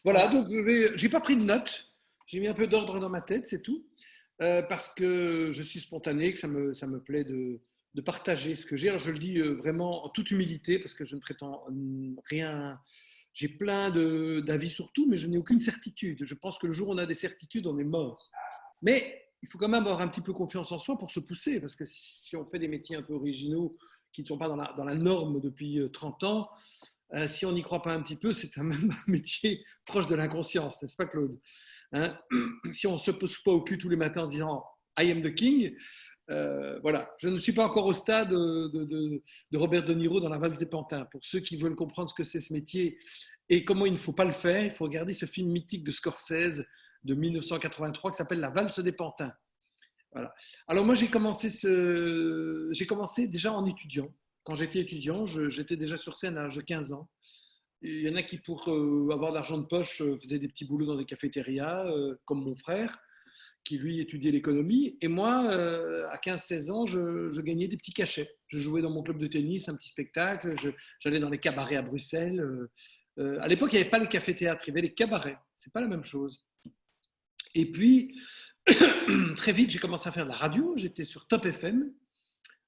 Voilà, donc j'ai pas pris de notes. J'ai mis un peu d'ordre dans ma tête, c'est tout. Parce que je suis spontané, que ça me plaît de partager ce que j'ai. Alors je le dis vraiment en toute humilité, parce que je ne prétends rien. J'ai plein d'avis sur tout, mais je n'ai aucune certitude. Je pense que le jour où on a des certitudes, on est mort. Mais il faut quand même avoir un petit peu confiance en soi pour se pousser, parce que si on fait des métiers un peu originaux qui ne sont pas dans la norme depuis 30 ans, si on n'y croit pas un petit peu, c'est un même métier proche de l'inconscience, n'est-ce pas, Claude? Hein, si on ne se pose pas au cul tous les matins en disant I am the king, voilà. Je ne suis pas encore au stade de Robert De Niro dans La Valse des Pantins. Pour ceux qui veulent comprendre ce que c'est ce métier et comment il ne faut pas le faire, il faut regarder ce film mythique de Scorsese de 1983 qui s'appelle La Valse des Pantins. Voilà. Alors moi, j'ai commencé déjà en étudiant. Quand j'étais étudiant, j'étais déjà sur scène à l'âge de 15 ans. Il y en a qui, pour avoir de l'argent de poche, faisaient des petits boulots dans des cafétérias, comme mon frère, qui lui étudiait l'économie. Et moi, à 15-16 ans, je gagnais des petits cachets. Je jouais dans mon club de tennis, un petit spectacle. J'allais dans les cabarets à Bruxelles. À l'époque, il n'y avait pas les cafés-théâtres, il y avait les cabarets. C'est pas la même chose. Et puis, très vite, j'ai commencé à faire de la radio. J'étais sur Top FM.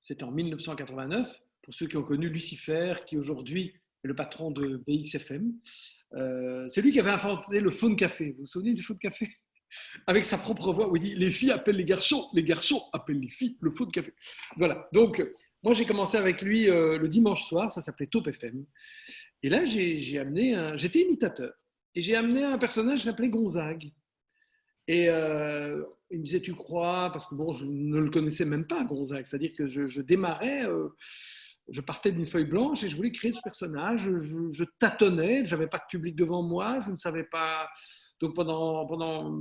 C'était en 1989. Pour ceux qui ont connu Lucifer, qui aujourd'hui est le patron de BXFM. C'est lui qui avait inventé le phone café. Vous vous souvenez du phone café? Avec sa propre voix, où il dit les filles appellent les garçons appellent les filles, le phone café. Voilà. Donc, moi, j'ai commencé avec lui le dimanche soir. Ça s'appelait Top FM. Et là, j'étais imitateur. Et j'ai amené un personnage qui s'appelait Gonzague. Et il me disait, tu crois? Parce que bon, je ne le connaissais même pas, Gonzague. C'est-à-dire que je démarrais, je partais d'une feuille blanche et je voulais créer ce personnage. Je tâtonnais, je n'avais pas de public devant moi, je ne savais pas. Donc pendant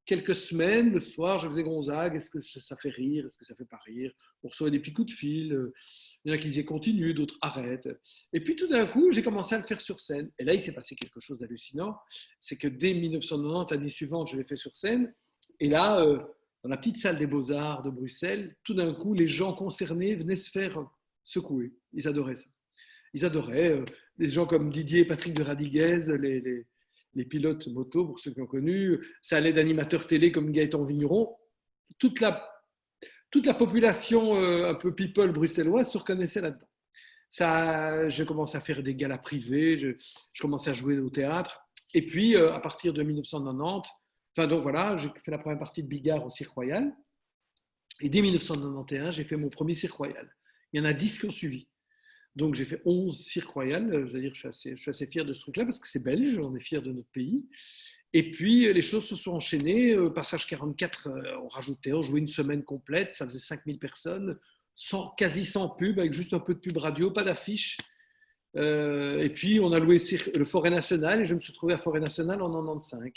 quelques semaines, le soir, je faisais Gonzague. Est-ce que ça fait rire? Est-ce que ça fait pas rire? On recevait des petits coups de fil. Il y en a qui disaient continue, d'autres arrête. Et puis tout d'un coup, j'ai commencé à le faire sur scène. Et là, il s'est passé quelque chose d'hallucinant. C'est que dès 1990, l'année suivante, je l'ai fait sur scène. Et là, dans la petite salle des Beaux-Arts de Bruxelles, tout d'un coup, les gens concernés venaient se faire secouer. Ils adoraient ça. Ils adoraient. Des gens comme Didier et Patrick de Radiguez, les pilotes moto, pour ceux qui ont connu. Ça allait d'animateurs télé comme Gaëtan Vigneron. Toute la, toute la population un peu people bruxelloise se reconnaissait là-dedans. Ça, j'ai commencé à faire des galas privés, je commençais à jouer au théâtre. Et puis, à partir de 1990, enfin donc voilà, j'ai fait la première partie de Bigard au Cirque Royal. Et dès 1991, j'ai fait mon premier Cirque Royal. Il y en a 10 qui ont suivi. Donc j'ai fait 11 Cirque Royal. Je veux dire, je suis assez fier de ce truc-là parce que c'est belge, on est fier de notre pays. Et puis les choses se sont enchaînées. Passage 44, on jouait une semaine complète, ça faisait 5000 personnes, quasi sans pub, avec juste un peu de pub radio, pas d'affiche. Et puis on a loué le Forêt National et je me suis trouvé à Forêt National en 95.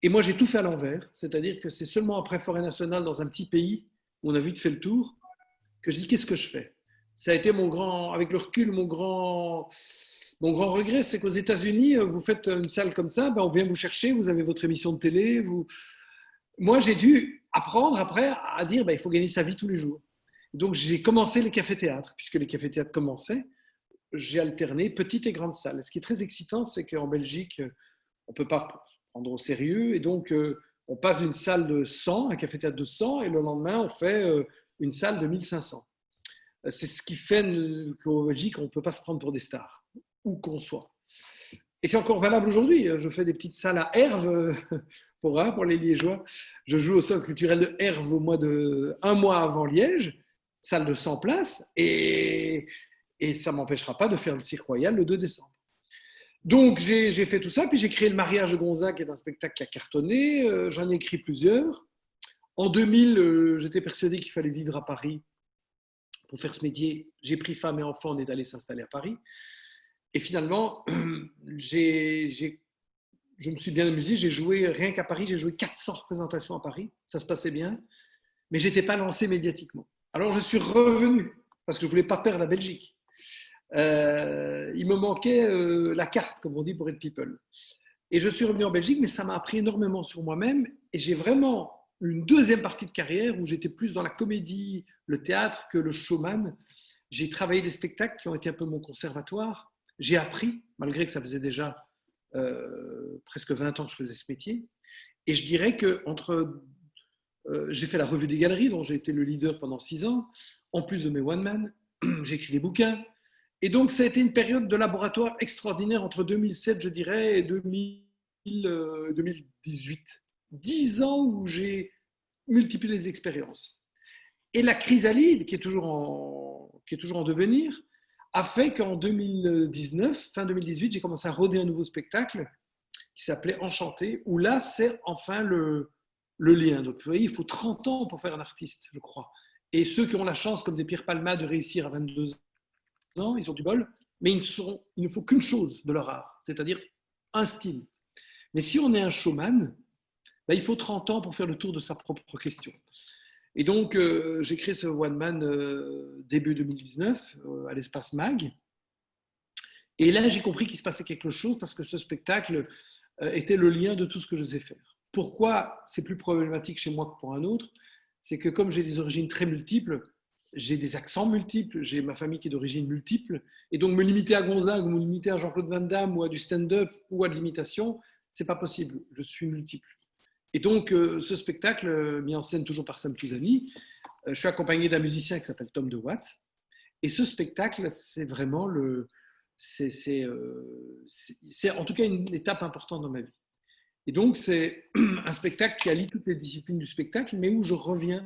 Et moi j'ai tout fait à l'envers, c'est-à-dire que c'est seulement après Forêt National dans un petit pays où on a vite fait le tour que je dis qu'est-ce que je fais. Ça a été avec le recul, mon grand regret, c'est qu'aux États-Unis, vous faites une salle comme ça, ben on vient vous chercher, vous avez votre émission de télé. Moi, j'ai dû apprendre après à dire ben il faut gagner sa vie tous les jours. Donc, j'ai commencé les cafés-théâtres, puisque les cafés-théâtres commençaient. J'ai alterné petite et grande salle. Ce qui est très excitant, c'est qu'en Belgique, on ne peut pas prendre au sérieux. Et donc, on passe d'une salle de 100, un café-théâtre de 100, et le lendemain, on fait une salle de 1500. C'est ce qui fait qu'en Belgique, on ne peut pas se prendre pour des stars, où qu'on soit. Et c'est encore valable aujourd'hui. Je fais des petites salles à Herve pour les Liégeois. Je joue au Centre culturel de Herve un mois avant Liège, salle de 100 places, et ça ne m'empêchera pas de faire le Cirque Royal le 2 décembre. Donc j'ai fait tout ça, puis j'ai créé Le Mariage de Gonzague, qui est un spectacle qui a cartonné. J'en ai écrit plusieurs. En 2000, j'étais persuadé qu'il fallait vivre à Paris pour faire ce métier. J'ai pris femme et enfant, on est allé s'installer à Paris. Et finalement, je me suis bien amusé. J'ai joué, rien qu'à Paris, j'ai joué 400 représentations à Paris. Ça se passait bien, mais je n'étais pas lancé médiatiquement. Alors je suis revenu, parce que je ne voulais pas perdre la Belgique. Il me manquait la carte, comme on dit, pour être people. Et je suis revenu en Belgique, mais ça m'a appris énormément sur moi-même. Et j'ai vraiment une deuxième partie de carrière où j'étais plus dans la comédie, le théâtre que le showman. J'ai travaillé des spectacles qui ont été un peu mon conservatoire. J'ai appris, malgré que ça faisait déjà presque 20 ans que je faisais ce métier. Et je dirais que j'ai fait la revue des galeries, dont j'ai été le leader pendant 6 ans, en plus de mes one-man. J'ai écrit des bouquins. Et donc, ça a été une période de laboratoire extraordinaire entre 2007, je dirais, et 2018. 10 ans où j'ai multiplié les expériences. Et la chrysalide, qui est toujours en devenir, a fait qu'en 2019, fin 2018, j'ai commencé à roder un nouveau spectacle qui s'appelait Enchanté, où là, c'est enfin le lien. Donc, vous voyez, il faut 30 ans pour faire un artiste, je crois. Et ceux qui ont la chance, comme des Pierre Palma, de réussir à 22 ans, ils ont du bol, mais il ne faut qu'une chose de leur art, c'est-à-dire un style. Mais si on est un showman, ben, il faut 30 ans pour faire le tour de sa propre question. Et donc, j'ai créé ce One Man début 2019 à l'Espace Mag. Et là, j'ai compris qu'il se passait quelque chose parce que ce spectacle était le lien de tout ce que je sais faire. Pourquoi c'est plus problématique chez moi que pour un autre? C'est que comme j'ai des origines très multiples, j'ai des accents multiples, j'ai ma famille qui est d'origine multiple, et donc me limiter à Gonzague ou me limiter à Jean-Claude Van Damme ou à du stand-up ou à de l'imitation, c'est pas possible. Je suis multiple. Et donc, ce spectacle, mis en scène toujours par Sam Touzani, je suis accompagné d'un musicien qui s'appelle Tom De Watt. Et ce spectacle, c'est vraiment c'est en tout cas une étape importante dans ma vie. Et donc, c'est un spectacle qui allie toutes les disciplines du spectacle, mais où je reviens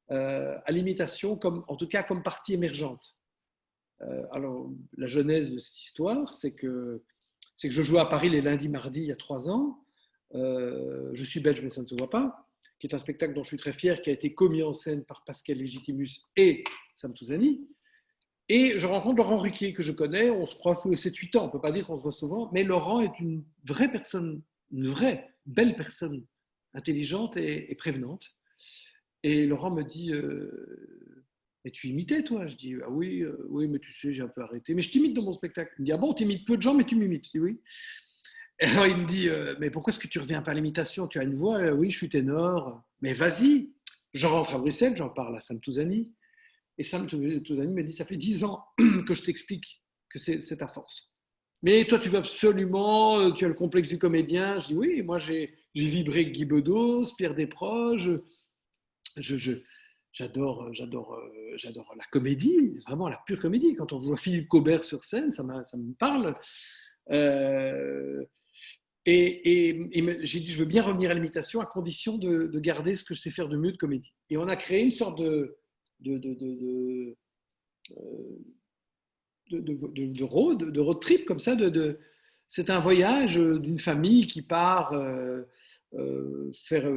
à l'imitation, en tout cas comme partie émergente. Alors, la genèse de cette histoire, c'est que je jouais à Paris les lundis, mardis, il y a 3 ans. Je suis belge, mais ça ne se voit pas, qui est un spectacle dont je suis très fier, qui a été commis en scène par Pascal Légitimus et Sam Touzani. Et je rencontre Laurent Ruquier, que je connais, on se croise tous les 7-8 ans, on ne peut pas dire qu'on se voit souvent, mais Laurent est une vraie personne, une vraie, belle personne, intelligente et prévenante. Et Laurent me dit, mais tu imitais toi? Je dis, ah oui, oui, mais tu sais, j'ai un peu arrêté. Mais je t'imite dans mon spectacle. Il me dit, ah bon, tu imites peu de gens, mais tu m'imites. Je dis, oui. Et alors il me dit, mais pourquoi est-ce que tu ne reviens pas à l'imitation? Tu as une voix? Oui, je suis ténor. Mais vas-y. Je rentre à Bruxelles, j'en parle à Sam Touzani. Et Sam Touzani me dit, ça fait 10 ans que je t'explique que c'est ta force. Mais toi, tu veux absolument, tu as le complexe du comédien. Je dis, oui, moi j'ai vibré avec Guy Bedos, Pierre Desproges. J'adore la comédie, vraiment la pure comédie. Quand on voit Philippe Cobert sur scène, ça me parle. J'ai dit, je veux bien revenir à l'imitation à condition de garder ce que je sais faire de mieux de comédie. Et on a créé une sorte de road trip comme ça. C'est un voyage d'une famille qui part faire.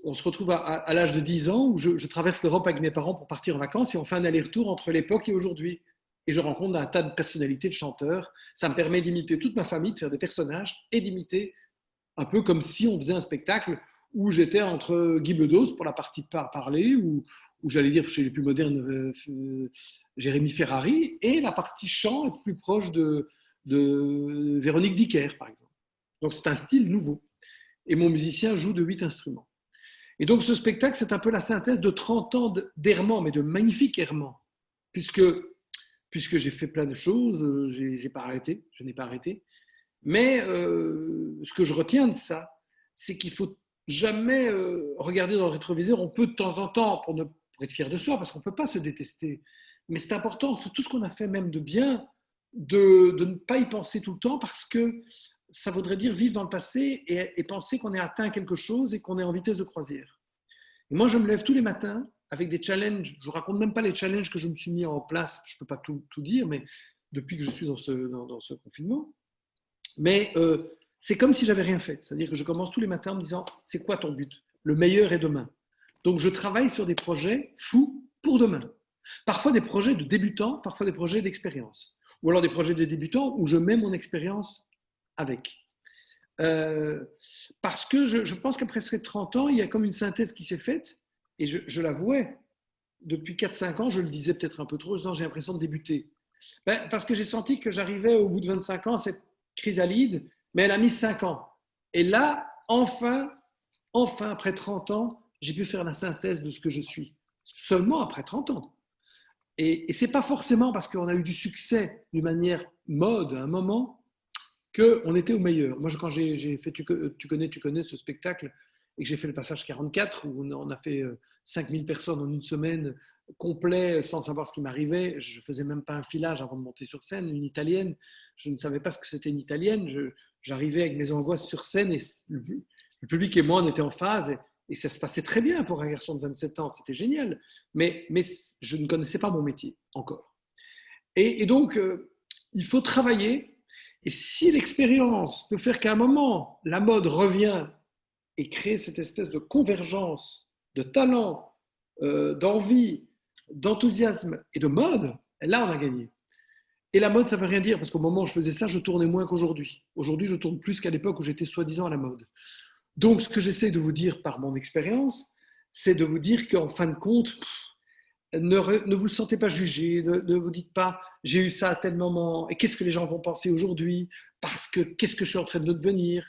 On se retrouve à l'âge de 10 ans où je traverse l'Europe avec mes parents pour partir en vacances et on fait un aller-retour entre l'époque et aujourd'hui. Et je rencontre un tas de personnalités, de chanteurs. Ça me permet d'imiter toute ma famille, de faire des personnages et d'imiter un peu comme si on faisait un spectacle où j'étais entre Guy Bedos pour la partie parler, ou j'allais dire chez les plus modernes, Jérémy Ferrari, et la partie chant être plus proche de Véronique Dicker, par exemple. Donc c'est un style nouveau. Et mon musicien joue de 8 instruments. Et donc ce spectacle, c'est un peu la synthèse de 30 ans d'errement, mais de magnifiques errements, puisque j'ai fait plein de choses, je n'ai pas arrêté. Mais ce que je retiens de ça, c'est qu'il ne faut jamais regarder dans le rétroviseur. On peut de temps en temps, pour être fier de soi, parce qu'on ne peut pas se détester. Mais c'est important, tout ce qu'on a fait même de bien, de ne pas y penser tout le temps, parce que ça voudrait dire vivre dans le passé et penser qu'on est atteint quelque chose et qu'on est en vitesse de croisière. Et moi, je me lève tous les matins avec des challenges. Je ne vous raconte même pas les challenges que je me suis mis en place. Je ne peux pas tout dire, mais depuis que je suis dans ce confinement. Mais c'est comme si j'avais rien fait. C'est-à-dire que je commence tous les matins en me disant, c'est quoi ton but? Le meilleur est demain. Donc je travaille sur des projets fous pour demain. Parfois des projets de débutants, parfois des projets d'expérience. Ou alors des projets de débutants où je mets mon expérience avec. Parce que je pense qu'après ces 30 ans, il y a comme une synthèse qui s'est faite, et je l'avouais, depuis 4-5 ans, je le disais peut-être un peu trop, j'ai l'impression de débuter. Parce que j'ai senti que j'arrivais au bout de 25 ans à cette chrysalide, mais elle a mis 5 ans. Et là, enfin, après 30 ans, j'ai pu faire la synthèse de ce que je suis. Seulement après 30 ans. Et ce n'est pas forcément parce qu'on a eu du succès d'une manière mode à un moment qu'on était au meilleur. Moi, quand j'ai fait tu connais ce spectacle, et que j'ai fait le passage 44, où on a fait 5000 personnes en une semaine, complet, sans savoir ce qui m'arrivait. Je ne faisais même pas un filage avant de monter sur scène. Une italienne, je ne savais pas ce que c'était une italienne. J'arrivais avec mes angoisses sur scène, et le public et moi, on était en phase, et ça se passait très bien pour un garçon de 27 ans. C'était génial. Mais je ne connaissais pas mon métier encore. Et donc, il faut travailler. Et si l'expérience peut faire qu'à un moment, la mode revient et créer cette espèce de convergence de talent, d'envie, d'enthousiasme et de mode, là, on a gagné. Et la mode, ça ne veut rien dire, parce qu'au moment où je faisais ça, je tournais moins qu'aujourd'hui. Aujourd'hui, je tourne plus qu'à l'époque où j'étais soi-disant à la mode. Donc, ce que j'essaie de vous dire par mon expérience, c'est de vous dire qu'en fin de compte, ne vous le sentez pas jugé, ne vous dites pas j'ai eu ça à tel moment, et qu'est-ce que les gens vont penser aujourd'hui, parce que qu'est-ce que je suis en train de devenir.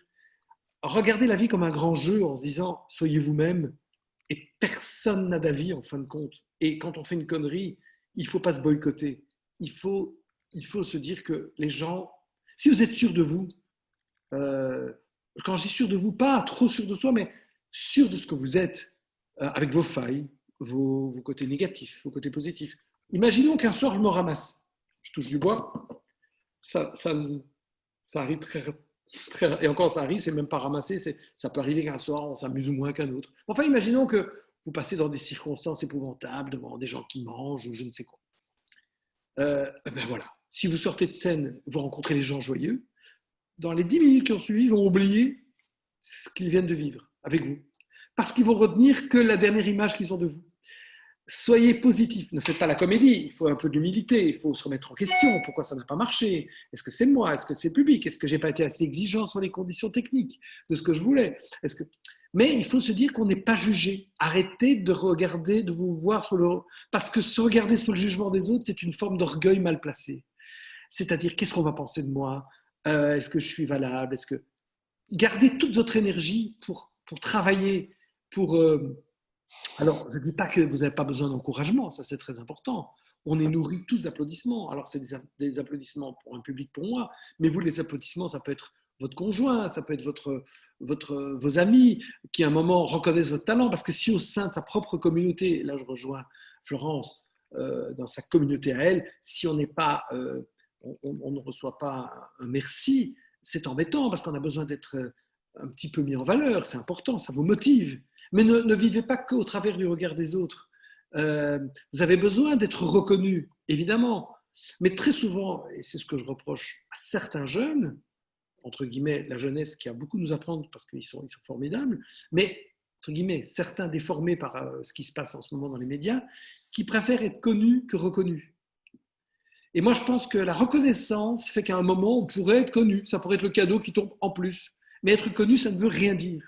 Regardez la vie comme un grand jeu en se disant soyez vous-même, et personne n'a d'avis en fin de compte. Et quand on fait une connerie, il ne faut pas se boycotter. Il faut se dire que les gens, si vous êtes sûr de vous, quand je dis sûr de vous, pas trop sûr de soi, mais sûr de ce que vous êtes, avec vos failles, vos côtés négatifs, vos côtés positifs. Imaginons qu'un soir je me ramasse, je touche du bois, ça arrive et encore ça arrive, c'est même pas ramassé, ça peut arriver qu'un soir on s'amuse moins qu'un autre. Enfin, imaginons que vous passez dans des circonstances épouvantables, devant des gens qui mangent ou je ne sais quoi. Ben voilà, si vous sortez de scène, vous rencontrez les gens joyeux, dans les 10 minutes qui ont suivi, ils vont oublier ce qu'ils viennent de vivre avec vous. Parce qu'ils vont retenir que la dernière image qu'ils ont de vous. Soyez positif, ne faites pas la comédie, il faut un peu d'humilité, il faut se remettre en question, pourquoi ça n'a pas marché, est-ce que c'est moi, est-ce que c'est le public, est-ce que j'ai pas été assez exigeant sur les conditions techniques de ce que je voulais, mais il faut se dire qu'on n'est pas jugé, arrêtez de regarder, de vous voir sur le... Parce que se regarder sur le jugement des autres, c'est une forme d'orgueil mal placé, c'est-à-dire qu'est-ce qu'on va penser de moi, est-ce que je suis valable, gardez toute votre énergie pour travailler, pour... Alors, je ne dis pas que vous n'avez pas besoin d'encouragement, ça c'est très important. On est nourri tous d'applaudissements. Alors, c'est des applaudissements pour un public, pour moi, mais vous, les applaudissements, ça peut être votre conjoint, ça peut être vos amis qui, à un moment, reconnaissent votre talent. Parce que si au sein de sa propre communauté, là je rejoins Florence, dans sa communauté à elle, si on n'est pas, on ne reçoit pas un merci, c'est embêtant parce qu'on a besoin d'être un petit peu mis en valeur, c'est important, ça vous motive. Mais ne vivez pas qu'au travers du regard des autres. Vous avez besoin d'être reconnu, évidemment. Mais très souvent, et c'est ce que je reproche à certains jeunes, entre guillemets, la jeunesse qui a beaucoup à nous apprendre parce qu'ils sont formidables, mais, entre guillemets, certains déformés par ce qui se passe en ce moment dans les médias, qui préfèrent être connus que reconnus. Et moi, je pense que la reconnaissance fait qu'à un moment, on pourrait être connu. Ça pourrait être le cadeau qui tombe en plus. Mais être connu, ça ne veut rien dire.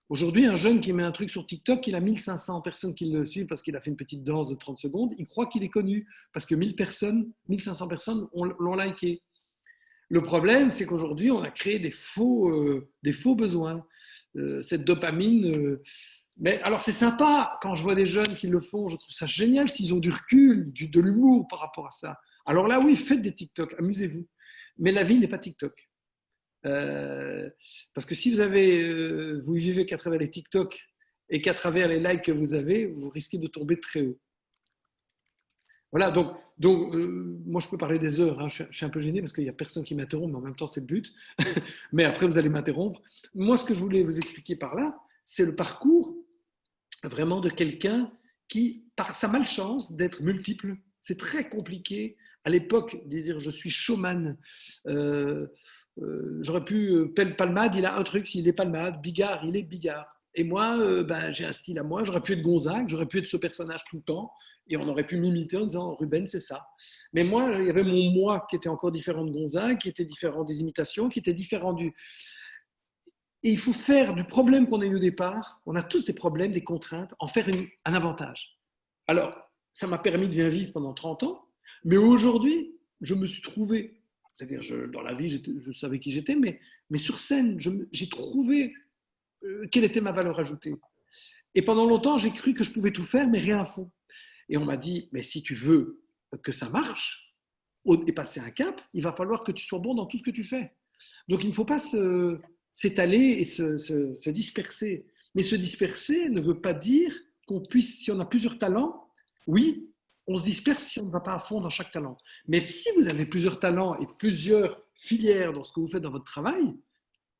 Aujourd'hui, un jeune qui met un truc sur TikTok, il a 1500 personnes qui le suivent parce qu'il a fait une petite danse de 30 secondes. Il croit qu'il est connu parce que 1500 personnes l'ont liké. Le problème, c'est qu'aujourd'hui, on a créé des faux besoins. Cette dopamine. Mais alors, c'est sympa quand je vois des jeunes qui le font. Je trouve ça génial s'ils ont du recul, de l'humour par rapport à ça. Alors là, oui, faites des TikTok, amusez-vous. Mais la vie n'est pas TikTok. Parce que si vous vivez qu'à travers les TikTok et qu'à travers les likes que vous avez, vous risquez de tomber très haut. Voilà, donc moi je peux parler des heures, hein. Je suis un peu gêné parce qu'il n'y a personne qui m'interrompt, mais en même temps c'est le but. Mais après vous allez m'interrompre. Moi ce que je voulais vous expliquer par là, c'est le parcours vraiment de quelqu'un qui, par sa malchance d'être multiple, c'est très compliqué à l'époque de dire je suis showman. J'aurais pu, Palmade, il a un truc, il est Palmade, Bigard, il est Bigard. Et moi, j'ai un style à moi, j'aurais pu être Gonzague, j'aurais pu être ce personnage tout le temps, et on aurait pu m'imiter en disant Ruben, c'est ça. Mais moi, il y avait mon moi qui était encore différent de Gonzague, qui était différent des imitations, qui était différent du. Et il faut faire du problème qu'on a eu au départ, on a tous des problèmes, des contraintes, en faire un avantage. Alors, ça m'a permis de bien vivre pendant 30 ans, mais aujourd'hui, je me suis trouvé. C'est-à-dire, dans la vie, je savais qui j'étais, mais sur scène, j'ai trouvé quelle était ma valeur ajoutée. Et pendant longtemps, j'ai cru que je pouvais tout faire, mais rien à fond. Et on m'a dit, mais si tu veux que ça marche, et passer un cap, il va falloir que tu sois bon dans tout ce que tu fais. Donc il ne faut pas s'étaler et se disperser. Mais se disperser ne veut pas dire qu'on puisse, si on a plusieurs talents, oui, on se disperse si on ne va pas à fond dans chaque talent. Mais si vous avez plusieurs talents et plusieurs filières dans ce que vous faites dans votre travail,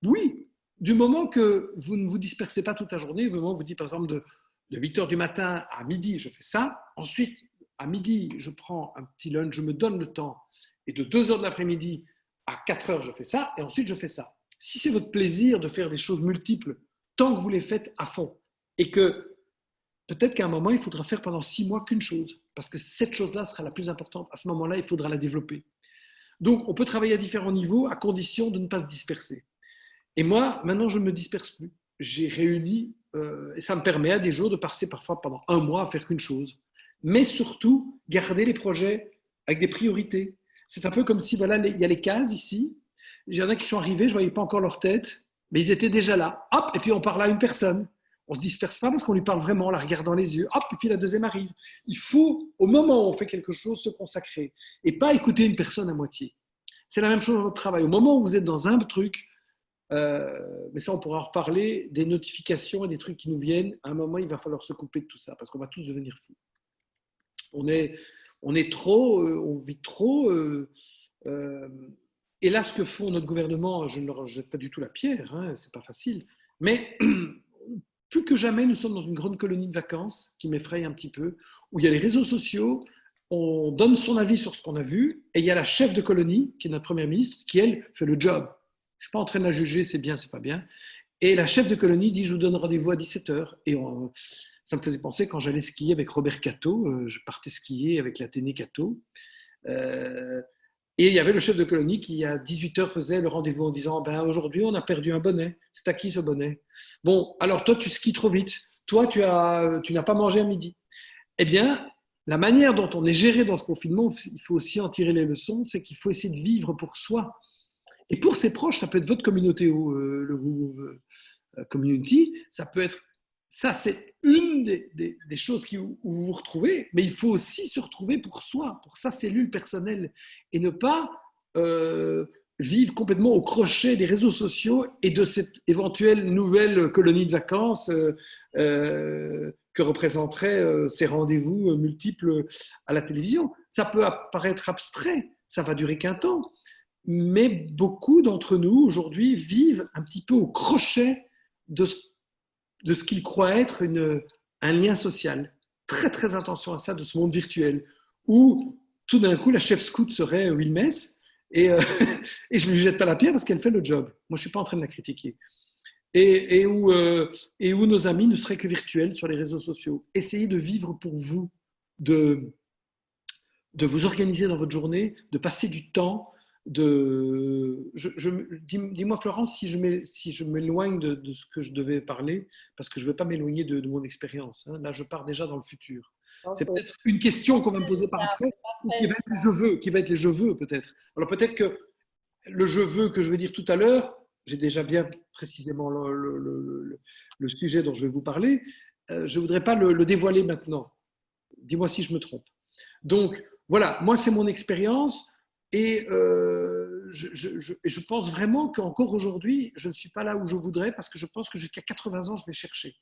oui, du moment que vous ne vous dispersez pas toute la journée, du moment que vous dites par exemple de 8 heures du matin à midi, je fais ça, ensuite à midi, je prends un petit lunch, je me donne le temps, et de 2 heures de l'après-midi à 4 heures, je fais ça, et ensuite je fais ça. Si c'est votre plaisir de faire des choses multiples, tant que vous les faites à fond, et que peut-être qu'à un moment, il faudra faire pendant 6 mois qu'une chose, parce que cette chose-là sera la plus importante. À ce moment-là, il faudra la développer. Donc, on peut travailler à différents niveaux à condition de ne pas se disperser. Et moi, maintenant, je ne me disperse plus. J'ai réuni, et ça me permet à des jours de passer parfois pendant un mois à faire qu'une chose. Mais surtout, garder les projets avec des priorités. C'est un peu comme si, voilà, il y a les cases ici. Il y en a qui sont arrivés, je ne voyais pas encore leur tête, mais ils étaient déjà là. Hop, et puis on parle à une personne. On ne se disperse pas parce qu'on lui parle vraiment en la regardant les yeux. Hop, et puis la deuxième arrive. Il faut, au moment où on fait quelque chose, se consacrer et pas écouter une personne à moitié. C'est la même chose dans votre travail. Au moment où vous êtes dans un truc, mais ça, on pourra en reparler, des notifications et des trucs qui nous viennent, à un moment, il va falloir se couper de tout ça parce qu'on va tous devenir fous. On est trop, on vit trop. Et là, ce que font notre gouvernement, je ne leur jette pas du tout la pierre, hein, c'est pas facile, mais plus que jamais, nous sommes dans une grande colonie de vacances qui m'effraie un petit peu, où il y a les réseaux sociaux, on donne son avis sur ce qu'on a vu, et il y a la chef de colonie, qui est notre première ministre, qui, elle, fait le job. Je ne suis pas en train de la juger, c'est bien, c'est pas bien. Et la chef de colonie dit, je vous donne rendez-vous à 17h. Et ça me faisait penser quand j'allais skier avec Robert Cato, je partais skier avec l'Athénée Cato. Et il y avait le chef de colonie qui, à 18h, faisait le rendez-vous en disant ben, aujourd'hui, on a perdu un bonnet. C'est à qui ce bonnet? Bon, alors toi, tu skis trop vite. Toi, tu n'as pas mangé à midi. Eh bien, la manière dont on est géré dans ce confinement, il faut aussi en tirer les leçons, c'est qu'il faut essayer de vivre pour soi. Et pour ses proches, ça peut être votre communauté ou le community, ça peut être. Ça, c'est une des choses où vous vous retrouvez, mais il faut aussi se retrouver pour soi, pour sa cellule personnelle, et ne pas vivre complètement au crochet des réseaux sociaux et de cette éventuelle nouvelle colonie de vacances que représenteraient ces rendez-vous multiples à la télévision. Ça peut apparaître abstrait, ça va durer qu'un temps, mais beaucoup d'entre nous aujourd'hui vivent un petit peu au crochet de ce qu'ils croient être un lien social. Très très attention à ça de ce monde virtuel, où tout d'un coup la chef scout serait Wilmès, et je ne lui jette pas la pierre parce qu'elle fait le job. Moi je ne suis pas en train de la critiquer. Et où nos amis ne seraient que virtuels sur les réseaux sociaux. Essayez de vivre pour vous, de vous organiser dans votre journée, de passer du temps. Dis-moi Florence si je m'éloigne de ce que je devais parler, parce que je ne veux pas m'éloigner de mon expérience. Hein. Là, je pars déjà dans le futur. C'est peut-être une question qu'on va me poser par après, ou qui va être les je veux peut-être. Alors peut-être que le je veux que je vais dire tout à l'heure, j'ai déjà bien précisément le sujet dont je vais vous parler, je ne voudrais pas le dévoiler maintenant. Dis-moi si je me trompe. Donc, voilà, moi, c'est mon expérience et je pense vraiment qu'encore aujourd'hui, je ne suis pas là où je voudrais parce que je pense que jusqu'à 80 ans, je vais chercher.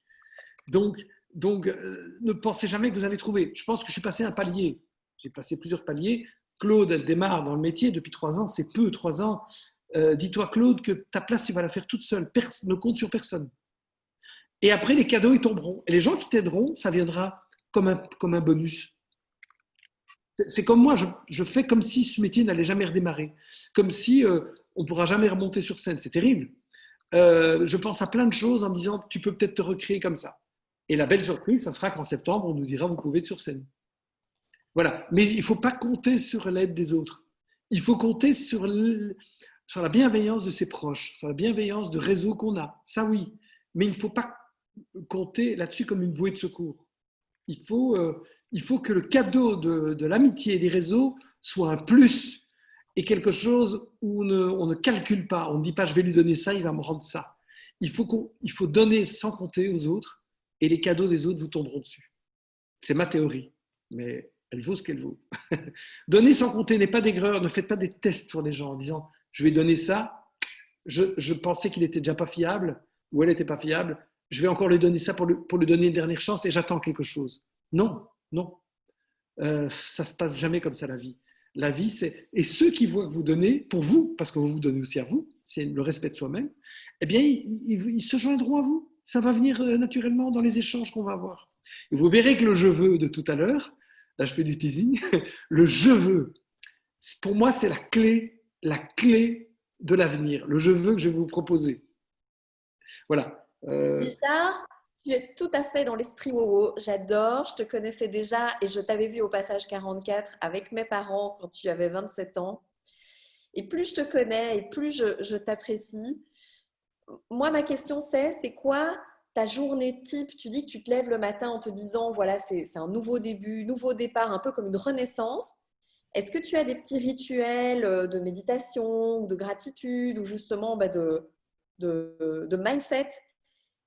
Donc ne pensez jamais que vous allez trouver. Je pense que je suis passé un palier. J'ai passé plusieurs paliers. Claude, elle démarre dans le métier depuis 3 ans, c'est peu, 3 ans. Dis-toi, Claude, que ta place, tu vas la faire toute seule. Ne compte sur personne. Et après, les cadeaux, ils tomberont. Et les gens qui t'aideront, ça viendra comme un bonus. C'est comme moi, je fais comme si ce métier n'allait jamais redémarrer, comme si on ne pourra jamais remonter sur scène. C'est terrible. Je pense à plein de choses en me disant tu peux peut-être te recréer comme ça. Et la belle surprise, ça sera qu'en septembre, on nous dira vous pouvez être sur scène. Voilà. Mais il ne faut pas compter sur l'aide des autres. Il faut compter sur la bienveillance de ses proches, sur la bienveillance de réseau qu'on a. Ça oui. Mais il ne faut pas compter là-dessus comme une bouée de secours. Il faut que le cadeau de l'amitié et des réseaux soit un plus et quelque chose où on ne calcule pas. On ne dit pas je vais lui donner ça, il va me rendre ça. Il faut donner sans compter aux autres et les cadeaux des autres vous tomberont dessus. C'est ma théorie, mais elle vaut ce qu'elle vaut. Donner sans compter n'est pas d'aigreur, ne faites pas des tests sur les gens en disant je vais donner ça, je pensais qu'il n'était déjà pas fiable ou elle n'était pas fiable, je vais encore lui donner ça pour lui donner une dernière chance et j'attends quelque chose. Non, non. Ça ne se passe jamais comme ça la vie. La vie, c'est. Et ceux qui voient que vous donnez, pour vous, parce que vous vous donnez aussi à vous, c'est le respect de soi-même, eh bien, ils se joindront à vous. Ça va venir naturellement dans les échanges qu'on va avoir. Et vous verrez que le je veux de tout à l'heure, là je fais du teasing, le je veux, pour moi, c'est la clé de l'avenir, le je veux que je vais vous proposer. Voilà. Richard, tu es tout à fait dans l'esprit Wowo. J'adore, je te connaissais déjà et je t'avais vu au passage 44 avec mes parents quand tu avais 27 ans. Et plus je te connais et plus je t'apprécie. Moi, ma question c'est quoi ta journée type? Tu dis que tu te lèves le matin en te disant, voilà, c'est un nouveau début, nouveau départ, un peu comme une renaissance. Est-ce que tu as des petits rituels de méditation, de gratitude ou justement de mindset?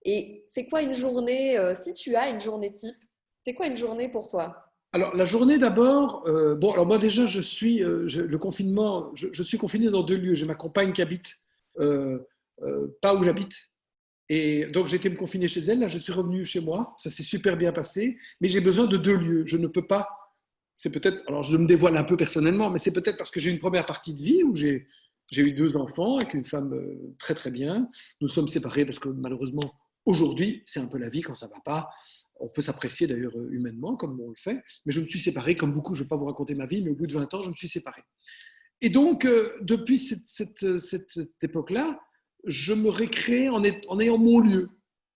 Et c'est quoi une journée, si tu as une journée type, c'est quoi une journée pour toi? Alors, la journée d'abord, bon, alors moi déjà, le confinement, je suis confiné dans 2 lieux. J'ai ma compagne qui habite euh, pas où j'habite. Et donc, j'ai été me confiner chez elle. Là, je suis revenu chez moi. Ça s'est super bien passé. Mais j'ai besoin de 2 lieux. Je ne peux pas. C'est peut-être. Alors, je me dévoile un peu personnellement, mais c'est peut-être parce que j'ai une première partie de vie où j'ai eu 2 enfants avec une femme très, très bien. Nous sommes séparés parce que malheureusement, aujourd'hui, c'est un peu la vie quand ça ne va pas. On peut s'apprécier d'ailleurs humainement, comme on le fait. Mais je me suis séparé, comme beaucoup, je ne vais pas vous raconter ma vie, mais au bout de 20 ans, je me suis séparé. Et donc, depuis cette époque-là, je me récrée en ayant mon lieu.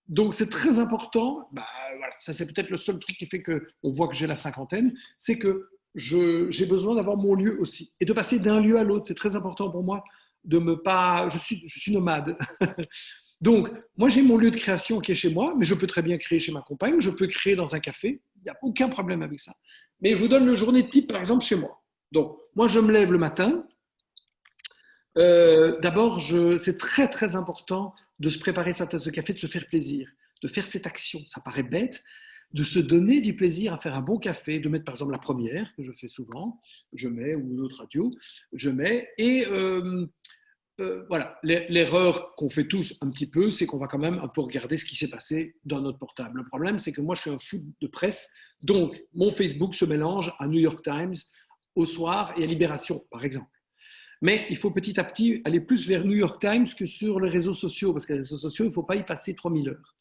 Donc, c'est très important. Bah, voilà, ça, c'est peut-être le seul truc qui fait qu'on voit que j'ai la cinquantaine, c'est que j'ai besoin d'avoir mon lieu aussi. Et de passer d'un lieu à l'autre, c'est très important pour moi de me pas. Je suis nomade. Donc, moi, j'ai mon lieu de création qui est chez moi, mais je peux très bien créer chez ma compagne, je peux créer dans un café, il n'y a aucun problème avec ça. Mais je vous donne le journée type, par exemple, chez moi. Donc, moi, je me lève le matin. D'abord, c'est très, très important de se préparer sa tasse de café, de se faire plaisir, de faire cette action. Ça paraît bête, de se donner du plaisir à faire un bon café, de mettre par exemple la première, que je fais souvent, je mets, ou une autre radio, je mets, et voilà, l'erreur qu'on fait tous un petit peu, c'est qu'on va quand même un peu regarder ce qui s'est passé dans notre portable. Le problème, c'est que moi, je suis un fou de presse, donc mon Facebook se mélange à New York Times au soir et à Libération, par exemple. Mais il faut petit à petit aller plus vers New York Times que sur les réseaux sociaux, parce que les réseaux sociaux, il ne faut pas y passer 3000 heures.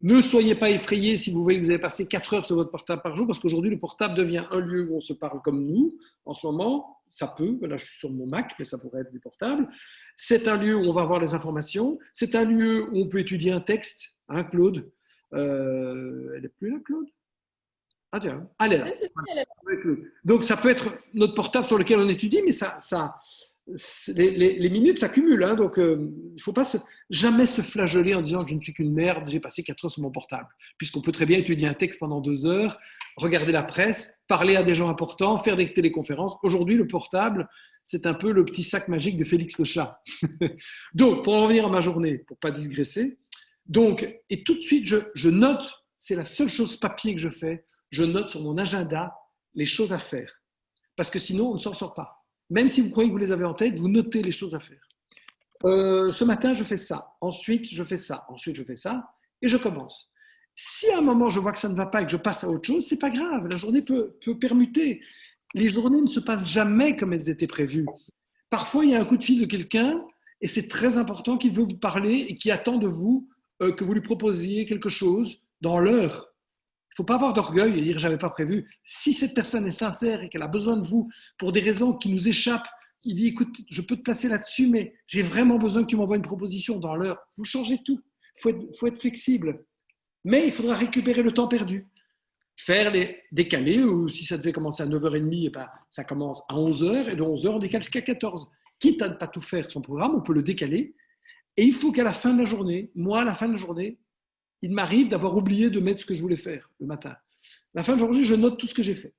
Ne soyez pas effrayés si vous voyez que vous avez passé 4 heures sur votre portable par jour, parce qu'aujourd'hui, le portable devient un lieu où on se parle comme nous. En ce moment, ça peut, là je suis sur mon Mac, mais ça pourrait être du portable. C'est un lieu où on va avoir les informations. C'est un lieu où on peut étudier un texte. Hein, Claude elle n'est plus là, Claude? Ah tiens, elle est là. Donc ça peut être notre portable sur lequel on étudie, mais les minutes s'accumulent. Hein, donc il ne faut pas jamais se flageller en disant je ne suis qu'une merde, j'ai passé 4 heures sur mon portable. Puisqu'on peut très bien étudier un texte pendant 2 heures, regarder la presse, parler à des gens importants, faire des téléconférences. Aujourd'hui, le portable, c'est un peu le petit sac magique de Félix le chat. Donc, pour en revenir à ma journée, pour ne pas digresser, donc, et tout de suite, je note, c'est la seule chose papier que je fais, je note sur mon agenda les choses à faire. Parce que sinon, on ne s'en sort pas. Même si vous croyez que vous les avez en tête, vous notez les choses à faire. Ce matin, je fais ça. Ensuite, je fais ça. Ensuite, je fais ça. Et je commence. Si à un moment, je vois que ça ne va pas et que je passe à autre chose, c'est pas grave. La journée peut permuter. Les journées ne se passent jamais comme elles étaient prévues. Parfois, il y a un coup de fil de quelqu'un et c'est très important qu'il veut vous parler et qui attend de vous que vous lui proposiez quelque chose dans l'heure. Il ne faut pas avoir d'orgueil et dire j'avais pas prévu. Si cette personne est sincère et qu'elle a besoin de vous pour des raisons qui nous échappent, il dit écoute, je peux te placer là-dessus, mais j'ai vraiment besoin que tu m'envoies une proposition dans l'heure. Vous changez tout. Il faut être flexible. Mais il faudra récupérer le temps perdu. Faire les décalés, ou si ça devait commencer à 9h30, et ben, ça commence à 11h, et de 11h, on décale jusqu'à 14. Quitte à ne pas tout faire son programme, on peut le décaler. Et il faut qu'à la fin de la journée, moi, à la fin de la journée, il m'arrive d'avoir oublié de mettre ce que je voulais faire le matin. À la fin de la journée, je note tout ce que j'ai fait.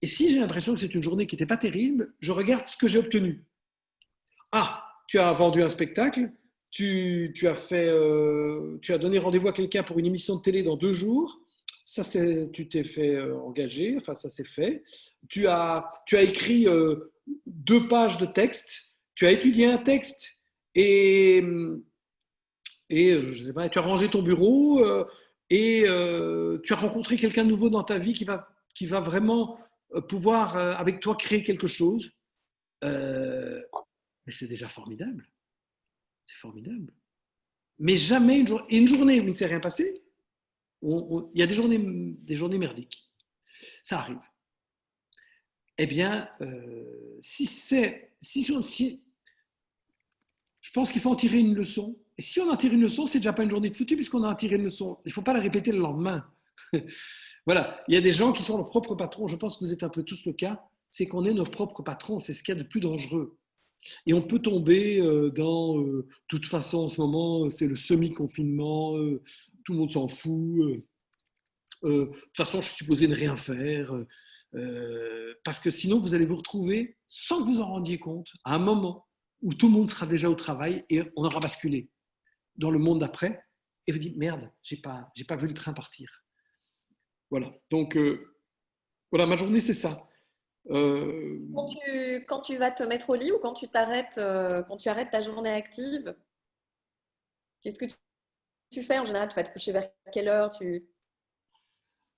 Et si j'ai l'impression que c'est une journée qui n'était pas terrible, je regarde ce que j'ai obtenu. Ah, tu as vendu un spectacle, tu as donné rendez-vous à quelqu'un pour une émission de télé dans 2 jours. Ça, tu t'es fait engager, enfin ça c'est fait. Tu as écrit 2 pages de texte, tu as étudié un texte Et, je sais pas, tu as rangé ton bureau et tu as rencontré quelqu'un de nouveau dans ta vie qui va vraiment pouvoir, avec toi, créer quelque chose. Euh, mais c'est déjà formidable. C'est formidable. Mais jamais une journée où il ne s'est rien passé, il y a des journées merdiques. Ça arrive. Eh bien, je pense qu'il faut en tirer une leçon. Et si on en tire une leçon, c'est déjà pas une journée de foutu puisqu'on a en tiré une leçon. Il ne faut pas la répéter le lendemain. Voilà, il y a des gens qui sont leurs propres patrons. Je pense que vous êtes un peu tous le cas. C'est qu'on est nos propres patrons. C'est ce qu'il y a de plus dangereux. Et on peut tomber dans, de toute façon, en ce moment, c'est le semi-confinement, tout le monde s'en fout. De toute façon, je suis supposé ne rien faire. Parce que sinon, vous allez vous retrouver, sans que vous en rendiez compte, à un moment où tout le monde sera déjà au travail et on aura basculé dans le monde d'après. Et vous dites, merde, j'ai pas vu le train partir. Voilà. Donc, voilà, ma journée, c'est ça. Quand tu vas te mettre au lit ou quand tu arrêtes ta journée active, qu'est-ce que tu fais en général? Tu vas te coucher vers quelle heure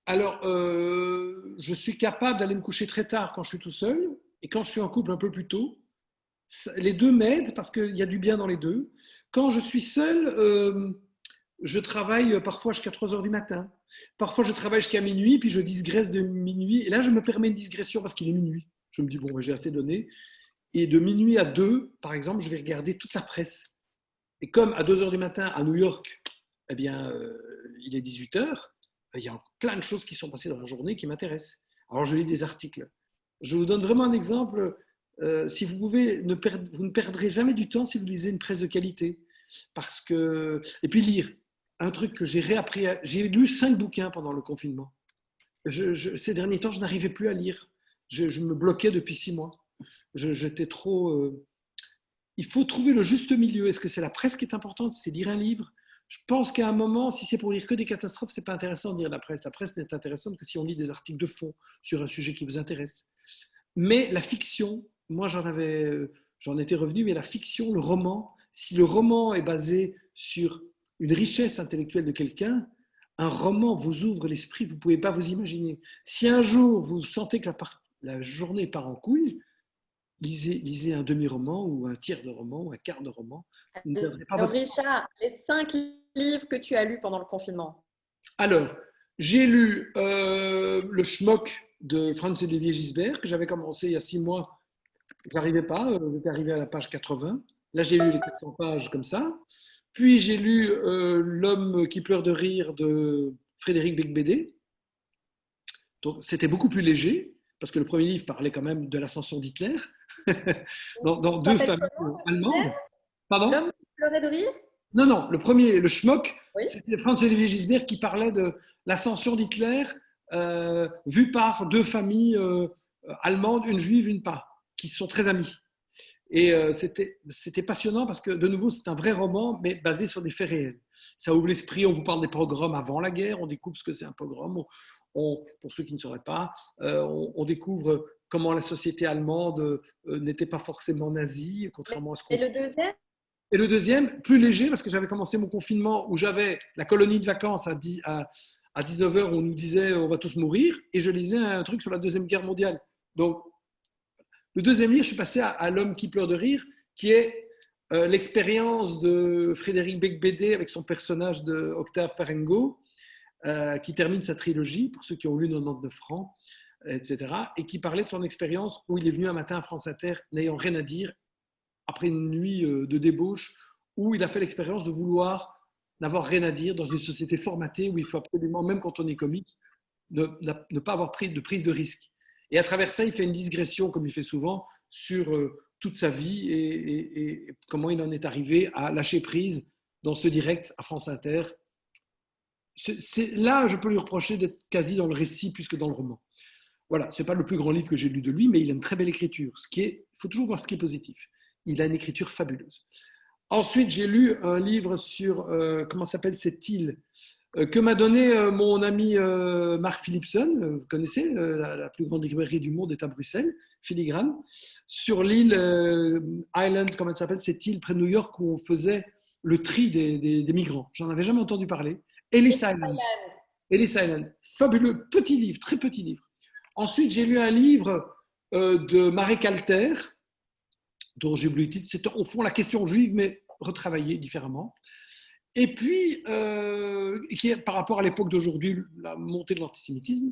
Alors, je suis capable d'aller me coucher très tard quand je suis tout seul et quand je suis en couple un peu plus tôt. Les deux m'aident parce qu'il y a du bien dans les deux. Quand je suis seul, je travaille parfois jusqu'à 3 heures du matin. Parfois, je travaille jusqu'à minuit, puis je digresse de minuit. Et là, je me permets une digression parce qu'il est minuit. Je me dis, bon, j'ai assez donné. Et de minuit à 2, par exemple, je vais regarder toute la presse. Et comme à 2 heures du matin à New York, eh bien, il est 18 heures, il y a plein de choses qui sont passées dans la journée qui m'intéressent. Alors, je lis des articles. Je vous donne vraiment un exemple. Si vous pouvez, vous ne perdrez jamais du temps si vous lisez une presse de qualité. Parce que, et puis lire, un truc que j'ai réappris, j'ai lu 5 bouquins pendant le confinement. Ces derniers temps, je n'arrivais plus à lire. Je me bloquais depuis 6 mois. J'étais trop. Il faut trouver le juste milieu. Est-ce que c'est la presse qui est importante? C'est lire un livre? Je pense qu'à un moment, si c'est pour lire que des catastrophes, c'est pas intéressant de lire la presse. La presse n'est intéressante que si on lit des articles de fond sur un sujet qui vous intéresse. Mais la fiction, moi j'en étais revenu, mais la fiction, le roman, si le roman est basé sur une richesse intellectuelle de quelqu'un, un roman vous ouvre l'esprit, vous ne pouvez pas vous imaginer. Si un jour vous sentez que la journée part en couille, lisez un demi-roman ou un tiers de roman ou un quart de roman. Vous ne perdrez pas Alors, votre... Richard, les 5 livres que tu as lus pendant le confinement. Alors, j'ai lu Le Schmock de Franz-Olivier Gisbert, que j'avais commencé il y a 6 mois. Je n'arrivais pas, j'étais arrivé à la page 80. Là, j'ai lu les 400 pages comme ça. Puis, j'ai lu L'homme qui pleure de rire de Frédéric Becbédé. Donc, c'était beaucoup plus léger, parce que le premier livre parlait quand même de l'ascension d'Hitler dans deux familles allemandes. Pardon? L'homme qui pleurait de rire? Non, non, le premier, le Schmock, Oui. c'était Franz-Olivier Gisbert qui parlait de l'ascension d'Hitler vue par 2 familles allemandes, une juive, une pas, qui sont très amies. Et c'était passionnant parce que, de nouveau, c'est un vrai roman, mais basé sur des faits réels. Ça ouvre l'esprit, on vous parle des pogroms avant la guerre, on découvre ce que c'est un pogrom, pour ceux qui ne sauraient pas, on découvre comment la société allemande n'était pas forcément nazie, contrairement à ce qu'on... Et le deuxième? Et le deuxième, plus léger, parce que j'avais commencé mon confinement où j'avais la colonie de vacances à 19 heures où on nous disait on va tous mourir, et je lisais un truc sur la Deuxième Guerre mondiale. Donc, le deuxième livre, je suis passé à L'homme qui pleure de rire, qui est l'expérience de Frédéric Becbédé avec son personnage de Octave Parengo, qui termine sa trilogie, pour ceux qui ont lu 99 francs, etc., et qui parlait de son expérience où il est venu un matin à France Inter n'ayant rien à dire, après une nuit de débauche, où il a fait l'expérience de vouloir n'avoir rien à dire dans une société formatée où il faut absolument, même quand on est comique, ne pas avoir pris de prise de risque. Et à travers ça, il fait une digression, comme il fait souvent, sur toute sa vie et comment il en est arrivé à lâcher prise dans ce direct à France Inter. Là, je peux lui reprocher d'être quasi dans le récit plus que dans le roman. Voilà, ce n'est pas le plus grand livre que j'ai lu de lui, mais il a une très belle écriture. Il faut toujours voir ce qui est positif. Il a une écriture fabuleuse. Ensuite, j'ai lu un livre sur, comment s'appelle cette île, que m'a donné mon ami Marc Philipson. Vous connaissez, la plus grande librairie du monde est à Bruxelles. filigrane, sur l'île Island, comment elle s'appelle, cette île près de New York où on faisait le tri des migrants. J'en avais jamais entendu parler. Ellis Island. Ellis Island. Fabuleux, petit livre, très petit livre. Ensuite, j'ai lu un livre de Marie Calter, dont j'ai oublié le titre. C'est au fond la question juive, mais retravaillée différemment. Et puis, qui est par rapport à l'époque d'aujourd'hui, la montée de l'antisémitisme.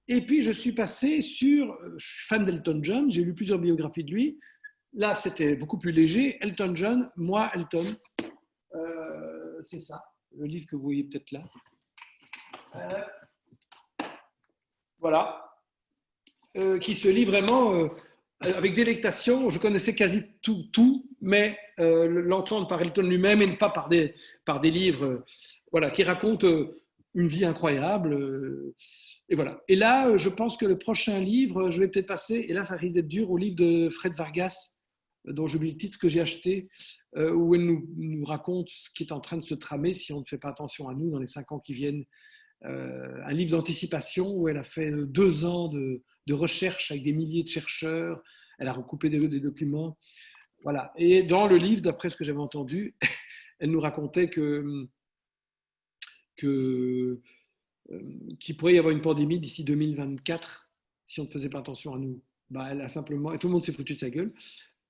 Et puis, je suis passé sur, je suis fan d'Elton John, j'ai lu plusieurs biographies de lui. Là, c'était beaucoup plus léger. Elton John, moi, Elton. C'est ça, le livre que vous voyez peut-être là. Voilà. Qui se lit vraiment avec délectation. Je connaissais quasi tout, mais l'entendre par Elton lui-même et pas par des livres voilà, qui racontent une vie incroyable. Et voilà. Et là, je pense que le prochain livre, je vais peut-être passer, et là, ça risque d'être dur, au livre de Fred Vargas, dont j'oublie le titre, que j'ai acheté, où elle nous raconte ce qui est en train de se tramer si on ne fait pas attention à nous dans les 5 ans qui viennent. Un livre d'anticipation où elle a fait 2 ans de recherche avec des milliers de chercheurs. Elle a recoupé des documents. Voilà. Et dans le livre, d'après ce que j'avais entendu, elle nous racontait qu'il pourrait y avoir une pandémie d'ici 2024 si on ne faisait pas attention à nous. Elle a simplement, et tout le monde s'est foutu de sa gueule,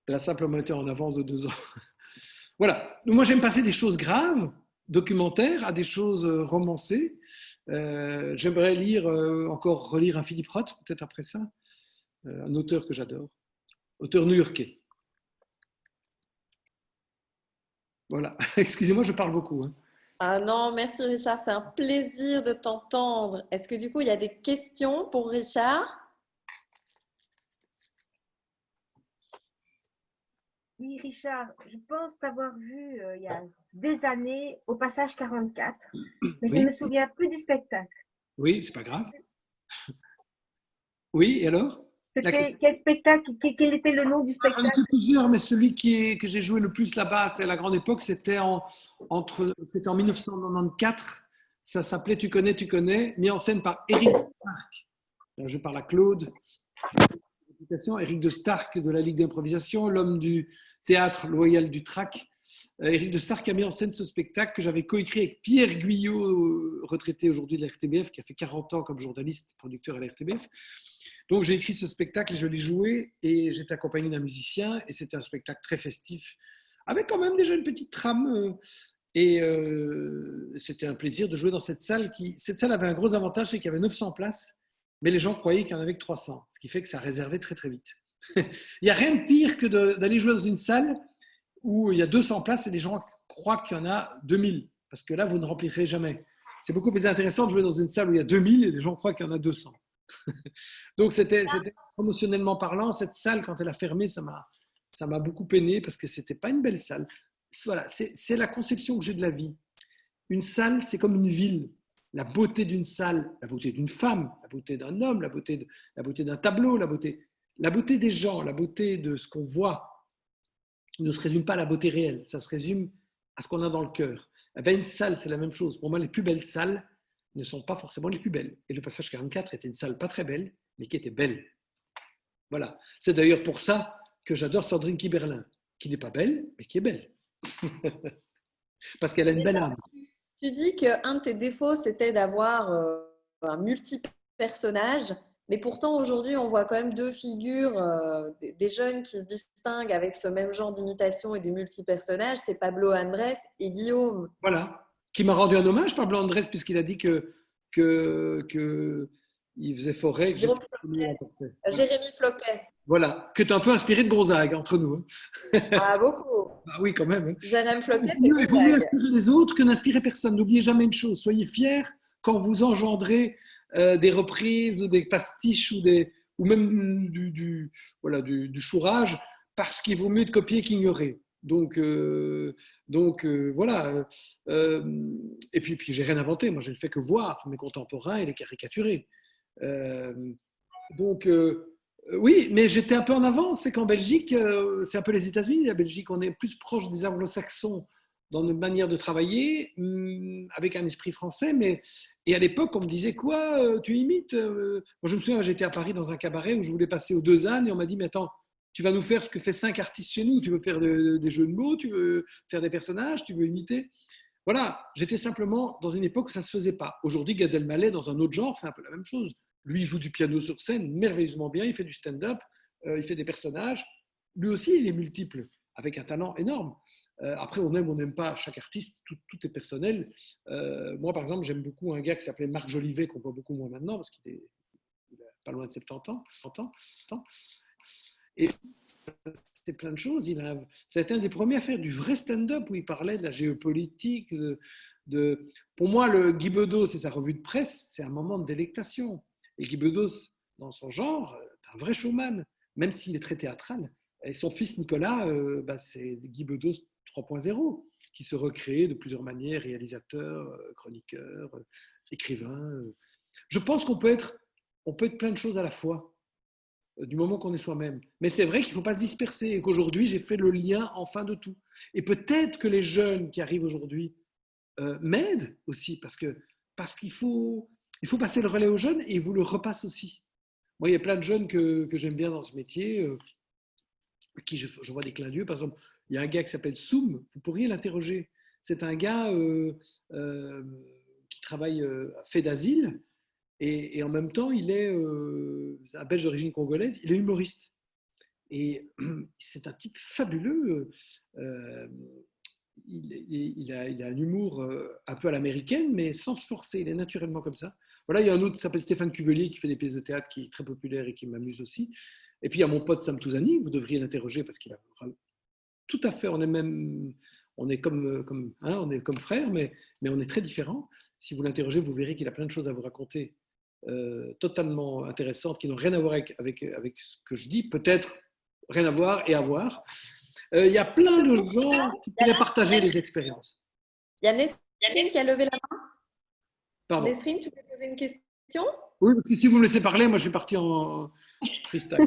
elle a simplement été en avance de 2 ans. Voilà. Moi, j'aime passer des choses graves, documentaires, à des choses romancées. J'aimerais relire un Philippe Roth, peut-être après ça, un auteur que j'adore, auteur new-yorkais. Voilà. Excusez-moi, je parle beaucoup. Hein. Ah non, merci Richard, c'est un plaisir de t'entendre. Est-ce que du coup, il y a des questions pour Richard? Oui, Richard, je pense t'avoir vu il y a des années au Passage 44, mais je ne me souviens plus du spectacle. Oui, c'est pas grave. Oui, et alors? Quel spectacle, quel était le nom du spectacle? J'en ai fait plusieurs, mais celui que j'ai joué le plus là-bas, à la grande époque, c'était en 1994. Ça s'appelait Tu connais, mis en scène par Éric de Starck. Je parle à Claude. Éric de Starck de la Ligue d'improvisation, l'homme du théâtre loyal du Trac. Éric de Starck a mis en scène ce spectacle que j'avais coécrit avec Pierre Guyot, retraité aujourd'hui de la RTBF, qui a fait 40 ans comme journaliste, producteur à la RTBF. Donc j'ai écrit ce spectacle et je l'ai joué et j'étais accompagné d'un musicien et c'était un spectacle très festif avec quand même déjà une petite trame et c'était un plaisir de jouer dans cette salle. Cette salle avait un gros avantage, c'est qu'il y avait 900 places, mais les gens croyaient qu'il n'y en avait que 300, ce qui fait que ça réservait très très vite. Il n'y a rien de pire que d'aller jouer dans une salle où il y a 200 places et les gens croient qu'il y en a 2000 parce que là vous ne remplirez jamais. C'est beaucoup plus intéressant de jouer dans une salle où il y a 2000 et les gens croient qu'il y en a 200. Donc c'était promotionnellement parlant, cette salle quand elle a fermé, ça m'a beaucoup peiné parce que c'était pas une belle salle. Voilà, c'est la conception que j'ai de la vie. Une salle, c'est comme une ville. La beauté d'une salle, la beauté d'une femme, la beauté d'un homme, la beauté d'un tableau, la beauté des gens, la beauté de ce qu'on voit ne se résume pas à la beauté réelle, ça se résume à ce qu'on a dans le cœur. Eh bien, une salle, c'est la même chose. Pour moi, les plus belles salles ne sont pas forcément les plus belles. Et le Passage 44 était une salle pas très belle, mais qui était belle. Voilà. C'est d'ailleurs pour ça que j'adore Sandrine Kiberlin, qui n'est pas belle, mais qui est belle. Parce qu'elle a une belle âme. Tu dis qu'un de tes défauts, c'était d'avoir un multi-personnage, mais pourtant aujourd'hui, on voit quand même 2 figures, des jeunes qui se distinguent avec ce même genre d'imitation et des multi-personnages, c'est Pablo Andrés et Guillaume. Voilà. Qui m'a rendu un hommage, Pablo Andrés, puisqu'il a dit que il faisait forêt. Jérémy Floquet. Voilà, que tu es un peu inspiré de Gonzague, entre nous. Ah, beaucoup. Bah oui, quand même. Jérémy Floquet, il vaut mieux inspirer les autres que n'inspirer personne. N'oubliez jamais une chose, soyez fiers quand vous engendrez des reprises ou des pastiches ou même du chourage, parce qu'il vaut mieux de copier qu'ignorer. Donc voilà. Et puis j'ai rien inventé. Moi, je ne fais que voir mes contemporains et les caricaturer. Oui, mais j'étais un peu en avance. C'est qu'en Belgique, c'est un peu les États-Unis. La Belgique, on est plus proche des anglo-saxons dans notre manière de travailler, avec un esprit français. Et à l'époque, on me disait quoi, tu imites Moi, je me souviens, j'étais à Paris dans un cabaret où je voulais passer aux 2 ânes et on m'a dit, mais attends, tu vas nous faire ce que fait 5 artistes chez nous. Tu veux faire des jeux de mots, tu veux faire des personnages, tu veux imiter. Voilà, j'étais simplement dans une époque où ça ne se faisait pas. Aujourd'hui, Gad Elmaleh, dans un autre genre, fait un peu la même chose. Lui, il joue du piano sur scène merveilleusement bien, il fait du stand-up, il fait des personnages. Lui aussi, il est multiple, avec un talent énorme. Après, on aime ou on n'aime pas chaque artiste, tout est personnel. Moi, par exemple, j'aime beaucoup un gars qui s'appelait Marc Jolivet, qu'on voit beaucoup moins maintenant, parce qu'il est pas loin de 70 ans. Et c'est plein de choses. Ça a été un des premiers à faire du vrai stand-up où il parlait de la géopolitique. Pour moi, le Guy Bedos et sa revue de presse, c'est un moment de délectation. Et Guy Bedos, dans son genre, est un vrai showman, même s'il est très théâtral. Et son fils Nicolas, c'est Guy Bedos 3.0, qui se recrée de plusieurs manières, réalisateur, chroniqueur, écrivain. Je pense qu'on peut être plein de choses à la fois, du moment qu'on est soi-même. Mais c'est vrai qu'il ne faut pas se disperser et qu'aujourd'hui, j'ai fait le lien enfin de tout. Et peut-être que les jeunes qui arrivent aujourd'hui m'aident aussi, parce qu'il faut passer le relais aux jeunes et ils vous le repassent aussi. Moi, il y a plein de jeunes que j'aime bien dans ce métier, qui je vois des clins d'yeux. Par exemple, il y a un gars qui s'appelle Soum, vous pourriez l'interroger. C'est un gars qui travaille à fait d'asile. Et en même temps, il est un Belge d'origine congolaise, il est humoriste. Et c'est un type fabuleux. Il a un humour un peu à l'américaine, mais sans se forcer. Il est naturellement comme ça. Voilà, il y a un autre qui s'appelle Stéphane Cuvelier, qui fait des pièces de théâtre, qui est très populaire et qui m'amuse aussi. Et puis il y a mon pote Sam Touzani, vous devriez l'interroger parce qu'il a tout à fait, on est comme frères, mais on est très différents. Si vous l'interrogez, vous verrez qu'il a plein de choses à vous raconter, totalement intéressantes, qui n'ont rien à voir avec ce que je dis, peut-être rien à voir et à voir. Il y a plein de gens qui pourraient partager des expériences. Il y a Nesrine qui a levé la main. Pardon. Nesrine, tu peux poser une question? Oui, parce que si vous me laissez parler, moi je suis parti en freestyle.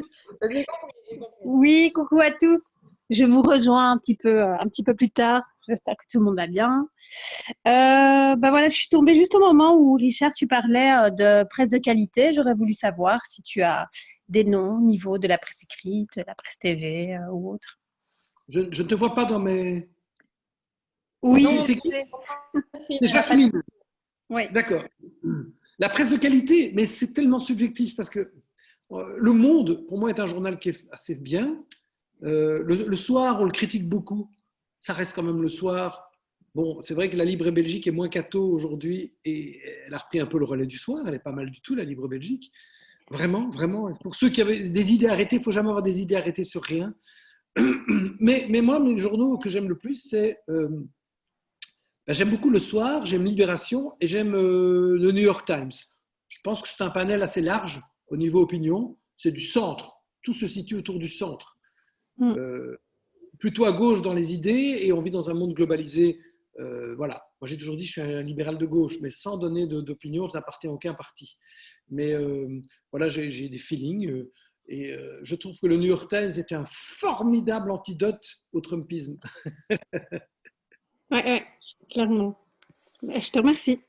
J'ai compris. Oui, coucou à tous. Je vous rejoins un petit peu plus tard. J'espère que tout le monde va bien. Voilà, je suis tombée juste au moment où, Richard, tu parlais de presse de qualité. J'aurais voulu savoir si tu as des noms au niveau de la presse écrite, la presse TV ou autre. Je ne te vois pas dans mes... Oui, c'est qui? C'est Jasmine. Oui. D'accord. La presse de qualité, mais c'est tellement subjectif parce que Le Monde, pour moi, est un journal qui est assez bien. Le soir, on le critique beaucoup. Ça reste quand même le soir. Bon, c'est vrai que la Libre Belgique est moins catho aujourd'hui et elle a repris un peu le relais du soir. Elle est pas mal du tout, la Libre Belgique. Vraiment, vraiment. Pour ceux qui avaient des idées arrêtées, il ne faut jamais avoir des idées arrêtées sur rien. Mais moi, les journaux que j'aime le plus, c'est... j'aime beaucoup Le Soir, j'aime Libération et j'aime le New York Times. Je pense que c'est un panel assez large au niveau opinion. C'est du centre. Tout se situe autour du centre. Plutôt à gauche dans les idées et on vit dans un monde globalisé. Voilà. Moi, j'ai toujours dit que je suis un libéral de gauche, mais sans donner d'opinion, je n'appartiens à aucun parti. Mais voilà, j'ai des feelings. Et je trouve que le New York Times est un formidable antidote au Trumpisme. Oui, clairement. Je te remercie.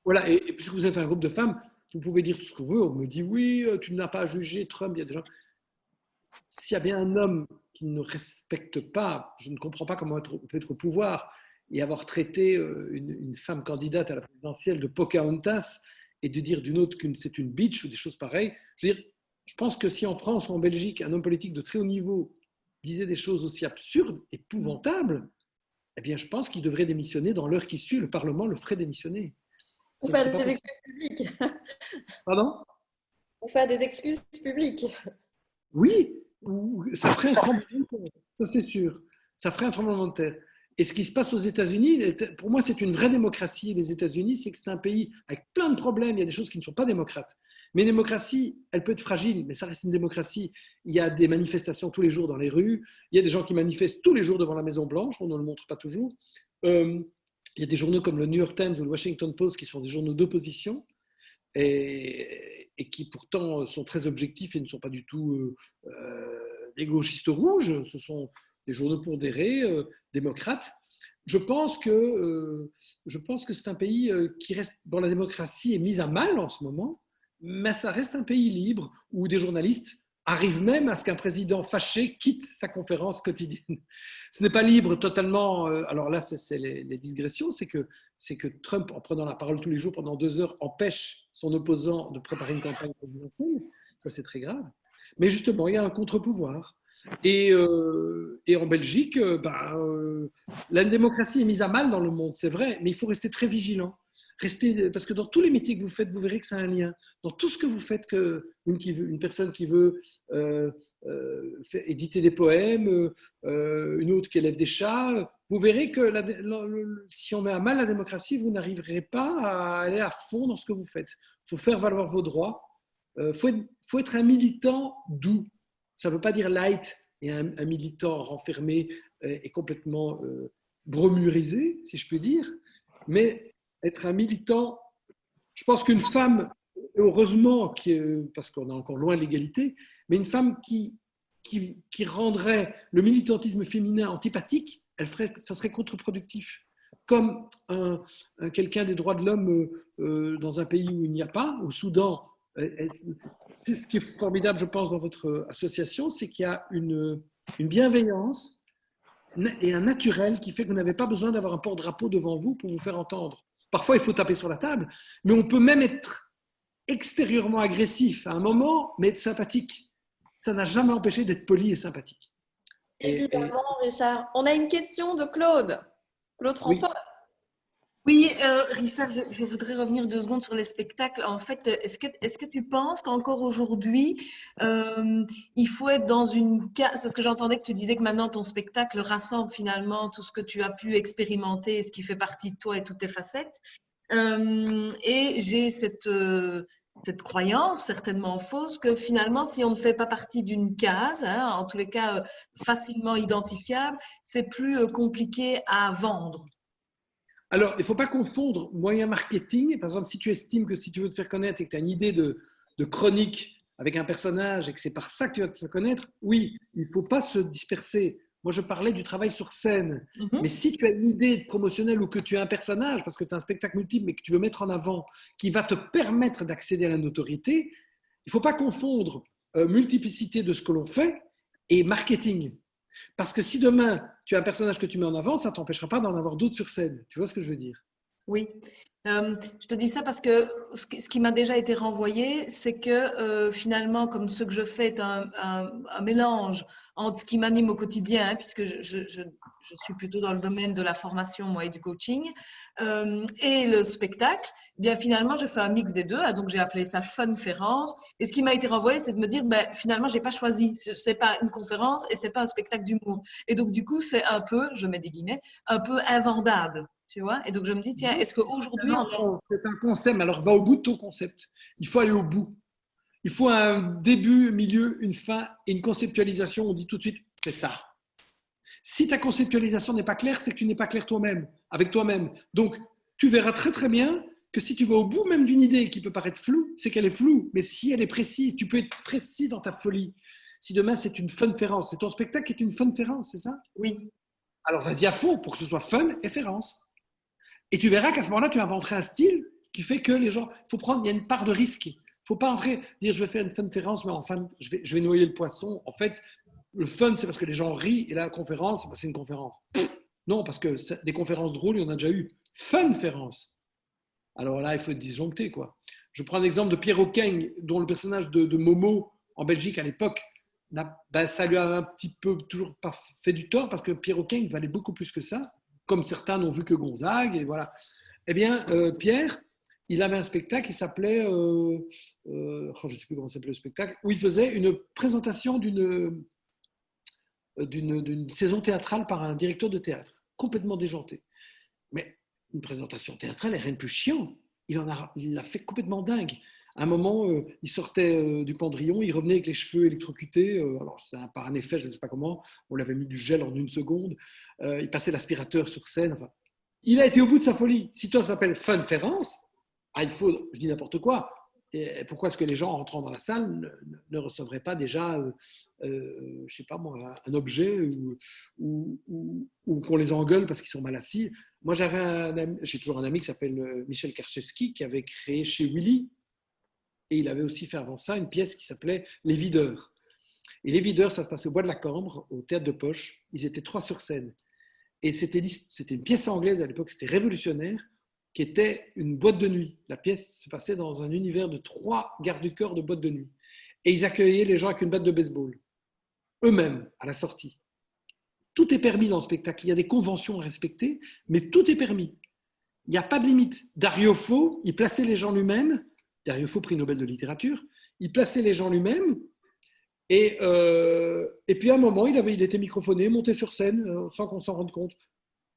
Voilà, et puisque vous êtes un groupe de femmes, vous pouvez dire tout ce que vous voulez. On me dit, oui, tu n'as pas à juger Trump. Il y a des gens... S'il y a bien un homme qui ne respecte pas, je ne comprends pas comment on peut être au pouvoir et avoir traité une femme candidate à la présidentielle de Pocahontas et de dire d'une autre que c'est une bitch ou des choses pareilles. Je pense que si en France ou en Belgique, un homme politique de très haut niveau disait des choses aussi absurdes, épouvantables, eh bien, je pense qu'il devrait démissionner dans l'heure qui suit. Le Parlement le ferait démissionner. Pour faire des excuses publiques. Pardon? Pour faire des excuses publiques. Oui, ça ferait un tremblement de terre. Ça, c'est sûr. Ça ferait un tremblement de terre. Et ce qui se passe aux États-Unis, pour moi, c'est une vraie démocratie. Les États-Unis, c'est que c'est un pays avec plein de problèmes. Il y a des choses qui ne sont pas démocrates. Mais une démocratie, elle peut être fragile, mais ça reste une démocratie. Il y a des manifestations tous les jours dans les rues. Il y a des gens qui manifestent tous les jours devant la Maison-Blanche. On ne le montre pas toujours. Il y a des journaux comme le New York Times ou le Washington Post qui sont des journaux d'opposition et qui pourtant sont très objectifs et ne sont pas du tout des gauchistes rouges. Ce sont des journaux pondérés, démocrates. je pense que c'est un pays qui reste, dont la démocratie est mise à mal en ce moment, mais ça reste un pays libre où des journalistes arrivent même à ce qu'un président fâché quitte sa conférence quotidienne. Ce n'est pas libre totalement. Alors là, c'est les digressions, c'est que Trump, en prenant la parole tous les jours pendant 2 heures, empêche son opposant de préparer une campagne présidentielle. Ça, c'est très grave. Mais justement, il y a un contre-pouvoir. Et en Belgique, la démocratie est mise à mal dans le monde, c'est vrai, mais il faut rester très vigilant. Parce que dans tous les métiers que vous faites, vous verrez que ça a un lien. Dans tout ce que vous faites, une personne qui veut éditer des poèmes, une autre qui élève des chats, vous verrez que si on met à mal la démocratie, vous n'arriverez pas à aller à fond dans ce que vous faites. Il faut faire valoir vos droits. Faut être un militant doux. Ça ne veut pas dire light et un militant renfermé et complètement bromurisé, si je puis dire, mais être un militant. Je pense qu'une femme, heureusement, parce qu'on est encore loin de l'égalité, mais une femme qui rendrait le militantisme féminin antipathique, ça serait contre-productif. Comme quelqu'un des droits de l'homme dans un pays où il n'y a pas, au Soudan. C'est ce qui est formidable, je pense, dans votre association, c'est qu'il y a une bienveillance et un naturel qui fait que vous n'avez pas besoin d'avoir un porte-drapeau devant vous pour vous faire entendre. Parfois, il faut taper sur la table, mais on peut même être extérieurement agressif à un moment, mais être sympathique. Ça n'a jamais empêché d'être poli et sympathique. Évidemment, Richard. On a une question de Claude. Claude François. Oui, Richard, je voudrais revenir 2 secondes sur les spectacles. En fait, est-ce que tu penses qu'encore aujourd'hui, il faut être dans une case, parce que j'entendais que tu disais que maintenant ton spectacle rassemble finalement tout ce que tu as pu expérimenter, ce qui fait partie de toi et toutes tes facettes. Et j'ai cette croyance, certainement fausse, que finalement, si on ne fait pas partie d'une case, en tous les cas facilement identifiable, c'est plus compliqué à vendre. Alors, il ne faut pas confondre moyen marketing. Par exemple, si tu estimes que si tu veux te faire connaître et que tu as une idée de chronique avec un personnage et que c'est par ça que tu vas te faire connaître, oui, il ne faut pas se disperser. Moi, je parlais du travail sur scène. Mais si tu as une idée promotionnelle ou que tu as un personnage, parce que tu as un spectacle multiple, mais que tu veux mettre en avant, qui va te permettre d'accéder à la notoriété, il ne faut pas confondre multiplicité de ce que l'on fait et marketing. Parce que si demain, tu as un personnage que tu mets en avant, ça ne t'empêchera pas d'en avoir d'autres sur scène. Tu vois ce que je veux dire? Oui. Je te dis ça parce que ce qui m'a déjà été renvoyé, c'est que finalement, comme ce que je fais est un mélange entre ce qui m'anime au quotidien, puisque je suis plutôt dans le domaine de la formation moi, et du coaching, et le spectacle, eh bien finalement, je fais un mix des deux. Donc, j'ai appelé ça Funférence. Et ce qui m'a été renvoyé, c'est de me dire, finalement, je n'ai pas choisi. Ce n'est pas une conférence et ce n'est pas un spectacle d'humour. Et donc, du coup, c'est un peu, je mets des guillemets, un peu invendable. Tu vois? Et donc, je me dis, tiens, est-ce qu'aujourd'hui, c'est un concept, alors va au bout de ton concept. Il faut aller au bout. Il faut un début, un milieu, une fin et une conceptualisation. On dit tout de suite, c'est ça. Si ta conceptualisation n'est pas claire, c'est que tu n'es pas clair toi-même, avec toi-même. Donc, tu verras très très bien que si tu vas au bout même d'une idée qui peut paraître floue, c'est qu'elle est floue. Mais si elle est précise, tu peux être précis dans ta folie. Si demain, c'est une funférence, c'est ton spectacle qui est une funférence, c'est ça? Oui. Alors, vas-y à fond pour que ce soit fun et férence. Et tu verras qu'à ce moment-là, tu inventeras un style qui fait que les gens… il y a une part de risque. Il ne faut pas entrer, dire je vais faire une conférence, mais enfin, je vais noyer le poisson. En fait, le fun, c'est parce que les gens rient, et la conférence, c'est une conférence. Non, parce que des conférences drôles, il y en a déjà eu. Funférence. Alors là, il faut être disjoncté, quoi. Je prends l'exemple de Pierre Hoquin, dont le personnage de Momo en Belgique à l'époque, ça lui a un petit peu toujours pas fait du tort, parce que Pierre Hoquin valait beaucoup plus que ça. Comme certains n'ont vu que Gonzague, et voilà. Eh bien, Pierre, il avait un spectacle qui s'appelait, je ne sais plus comment s'appelait le spectacle, où il faisait une présentation d'une saison théâtrale par un directeur de théâtre, complètement déjanté. Mais une présentation théâtrale, elle n'est rien de plus chiant. Il l'a fait complètement dingue. À un moment, il sortait du pendrillon, il revenait avec les cheveux électrocutés. Alors, c'était par un effet, je ne sais pas comment. On l'avait mis du gel en 1 seconde. Il passait l'aspirateur sur scène. Enfin, il a été au bout de sa folie. Si toi, ça s'appelle Funférence, il faut, je dis n'importe quoi, Et pourquoi est-ce que les gens, en rentrant dans la salle, ne recevraient pas déjà, je ne sais pas moi, un objet ou qu'on les engueule parce qu'ils sont mal assis. Moi, j'ai toujours un ami qui s'appelle Michel Karchevski, qui avait créé chez Willy, et il avait aussi fait avant ça une pièce qui s'appelait Les Videurs. Et Les Videurs, ça se passait au Bois de la Cambre, au Théâtre de Poche. Ils étaient 3 sur scène. Et c'était une pièce anglaise à l'époque, c'était révolutionnaire, qui était une boîte de nuit. La pièce se passait dans un univers de 3 gardes du corps de boîte de nuit. Et ils accueillaient les gens avec une batte de baseball, eux-mêmes, à la sortie. Tout est permis dans le spectacle. Il y a des conventions à respecter, mais tout est permis. Il n'y a pas de limite. Dario Fo, il plaçait les gens lui-même. Dario Fo, prix Nobel de littérature. Il plaçait les gens lui-même. Et puis à un moment, il était microphoné, monté sur scène, sans qu'on s'en rende compte.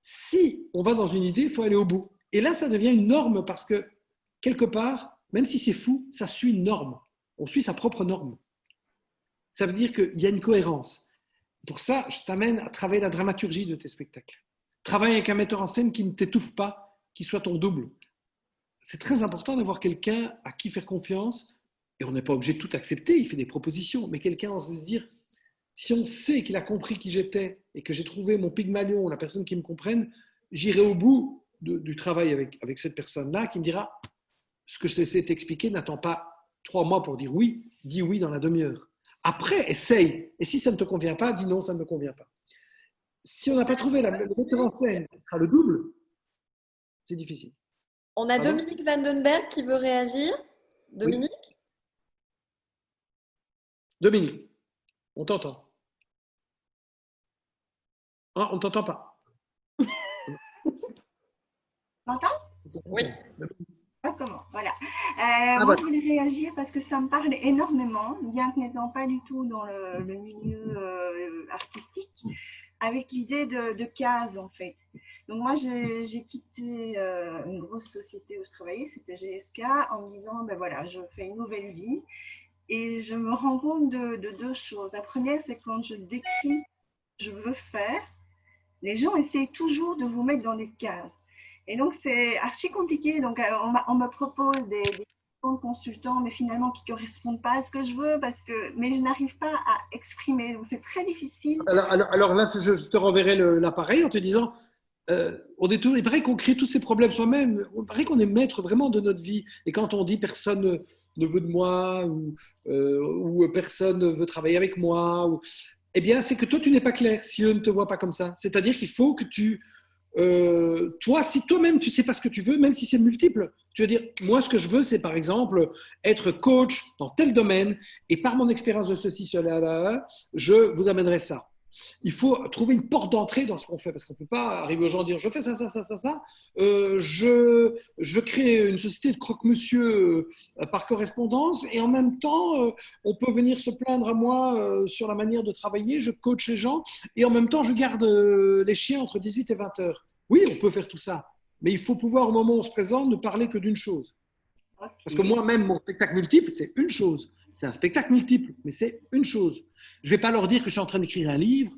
Si on va dans une idée, il faut aller au bout. Et là, ça devient une norme parce que, quelque part, même si c'est fou, ça suit une norme. On suit sa propre norme. Ça veut dire qu'il y a une cohérence. Pour ça, je t'amène à travailler la dramaturgie de tes spectacles. Travaille avec un metteur en scène qui ne t'étouffe pas, qui soit ton double. C'est très important d'avoir quelqu'un à qui faire confiance. Et on n'est pas obligé de tout accepter, il fait des propositions. Mais quelqu'un, on se dire, si on sait qu'il a compris qui j'étais et que j'ai trouvé mon Pygmalion, la personne qui me comprenne, j'irai au bout du travail avec cette personne-là qui me dira ce que je t'ai t'expliquer, n'attends pas 3 mois pour dire oui, dis oui dans la demi-heure. Après, essaye. Et si ça ne te convient pas, dis non, ça ne me convient pas. Si on n'a pas trouvé le metteur en scène, ce sera le double, c'est difficile. On a Dominique Vandenberg qui veut réagir. Dominique ? Oui. Dominique, on t'entend. Ah, on ne t'entend pas. M'entends ? Oui. Comment ? Voilà. Moi, je voulais réagir parce que ça me parle énormément, bien que n'étant pas du tout dans le milieu artistique, avec l'idée de case, en fait. Donc, moi, j'ai quitté une grosse société où je travaillais, c'était GSK, en me disant, ben voilà, je fais une nouvelle vie. Et je me rends compte de 2 choses. La première, c'est quand je décris ce que je veux faire, les gens essayent toujours de vous mettre dans des cases. Et donc, c'est archi compliqué. Donc, on me propose des consultants, mais finalement qui ne correspondent pas à ce que je veux, mais je n'arrive pas à exprimer. Donc, c'est très difficile. Alors là, je te renverrai l'appareil en te disant, il paraît qu'on crée tous ces problèmes soi-même. Il paraît qu'on est maître vraiment de notre vie. Et quand on dit personne ne veut de moi ou personne ne veut travailler avec moi, eh bien, c'est que toi, tu n'es pas clair si eux ne te voient pas comme ça. C'est-à-dire qu'il faut que toi, si toi-même, tu ne sais pas ce que tu veux, même si c'est multiple, tu veux dire, moi, ce que je veux, c'est par exemple être coach dans tel domaine et par mon expérience de ceci, cela, je vous amènerai ça. Il faut trouver une porte d'entrée dans ce qu'on fait parce qu'on ne peut pas arriver aux gens et dire je fais ça. Je crée une société de croque-monsieur par correspondance et en même temps, on peut venir se plaindre à moi sur la manière de travailler. Je coach les gens et en même temps, je garde les chiens entre 18 et 20 heures. Oui, on peut faire tout ça, mais il faut pouvoir, au moment où on se présente, ne parler que d'une chose. Parce que moi-même, mon spectacle multiple, c'est une chose. C'est un spectacle multiple, mais c'est une chose. Je ne vais pas leur dire que je suis en train d'écrire un livre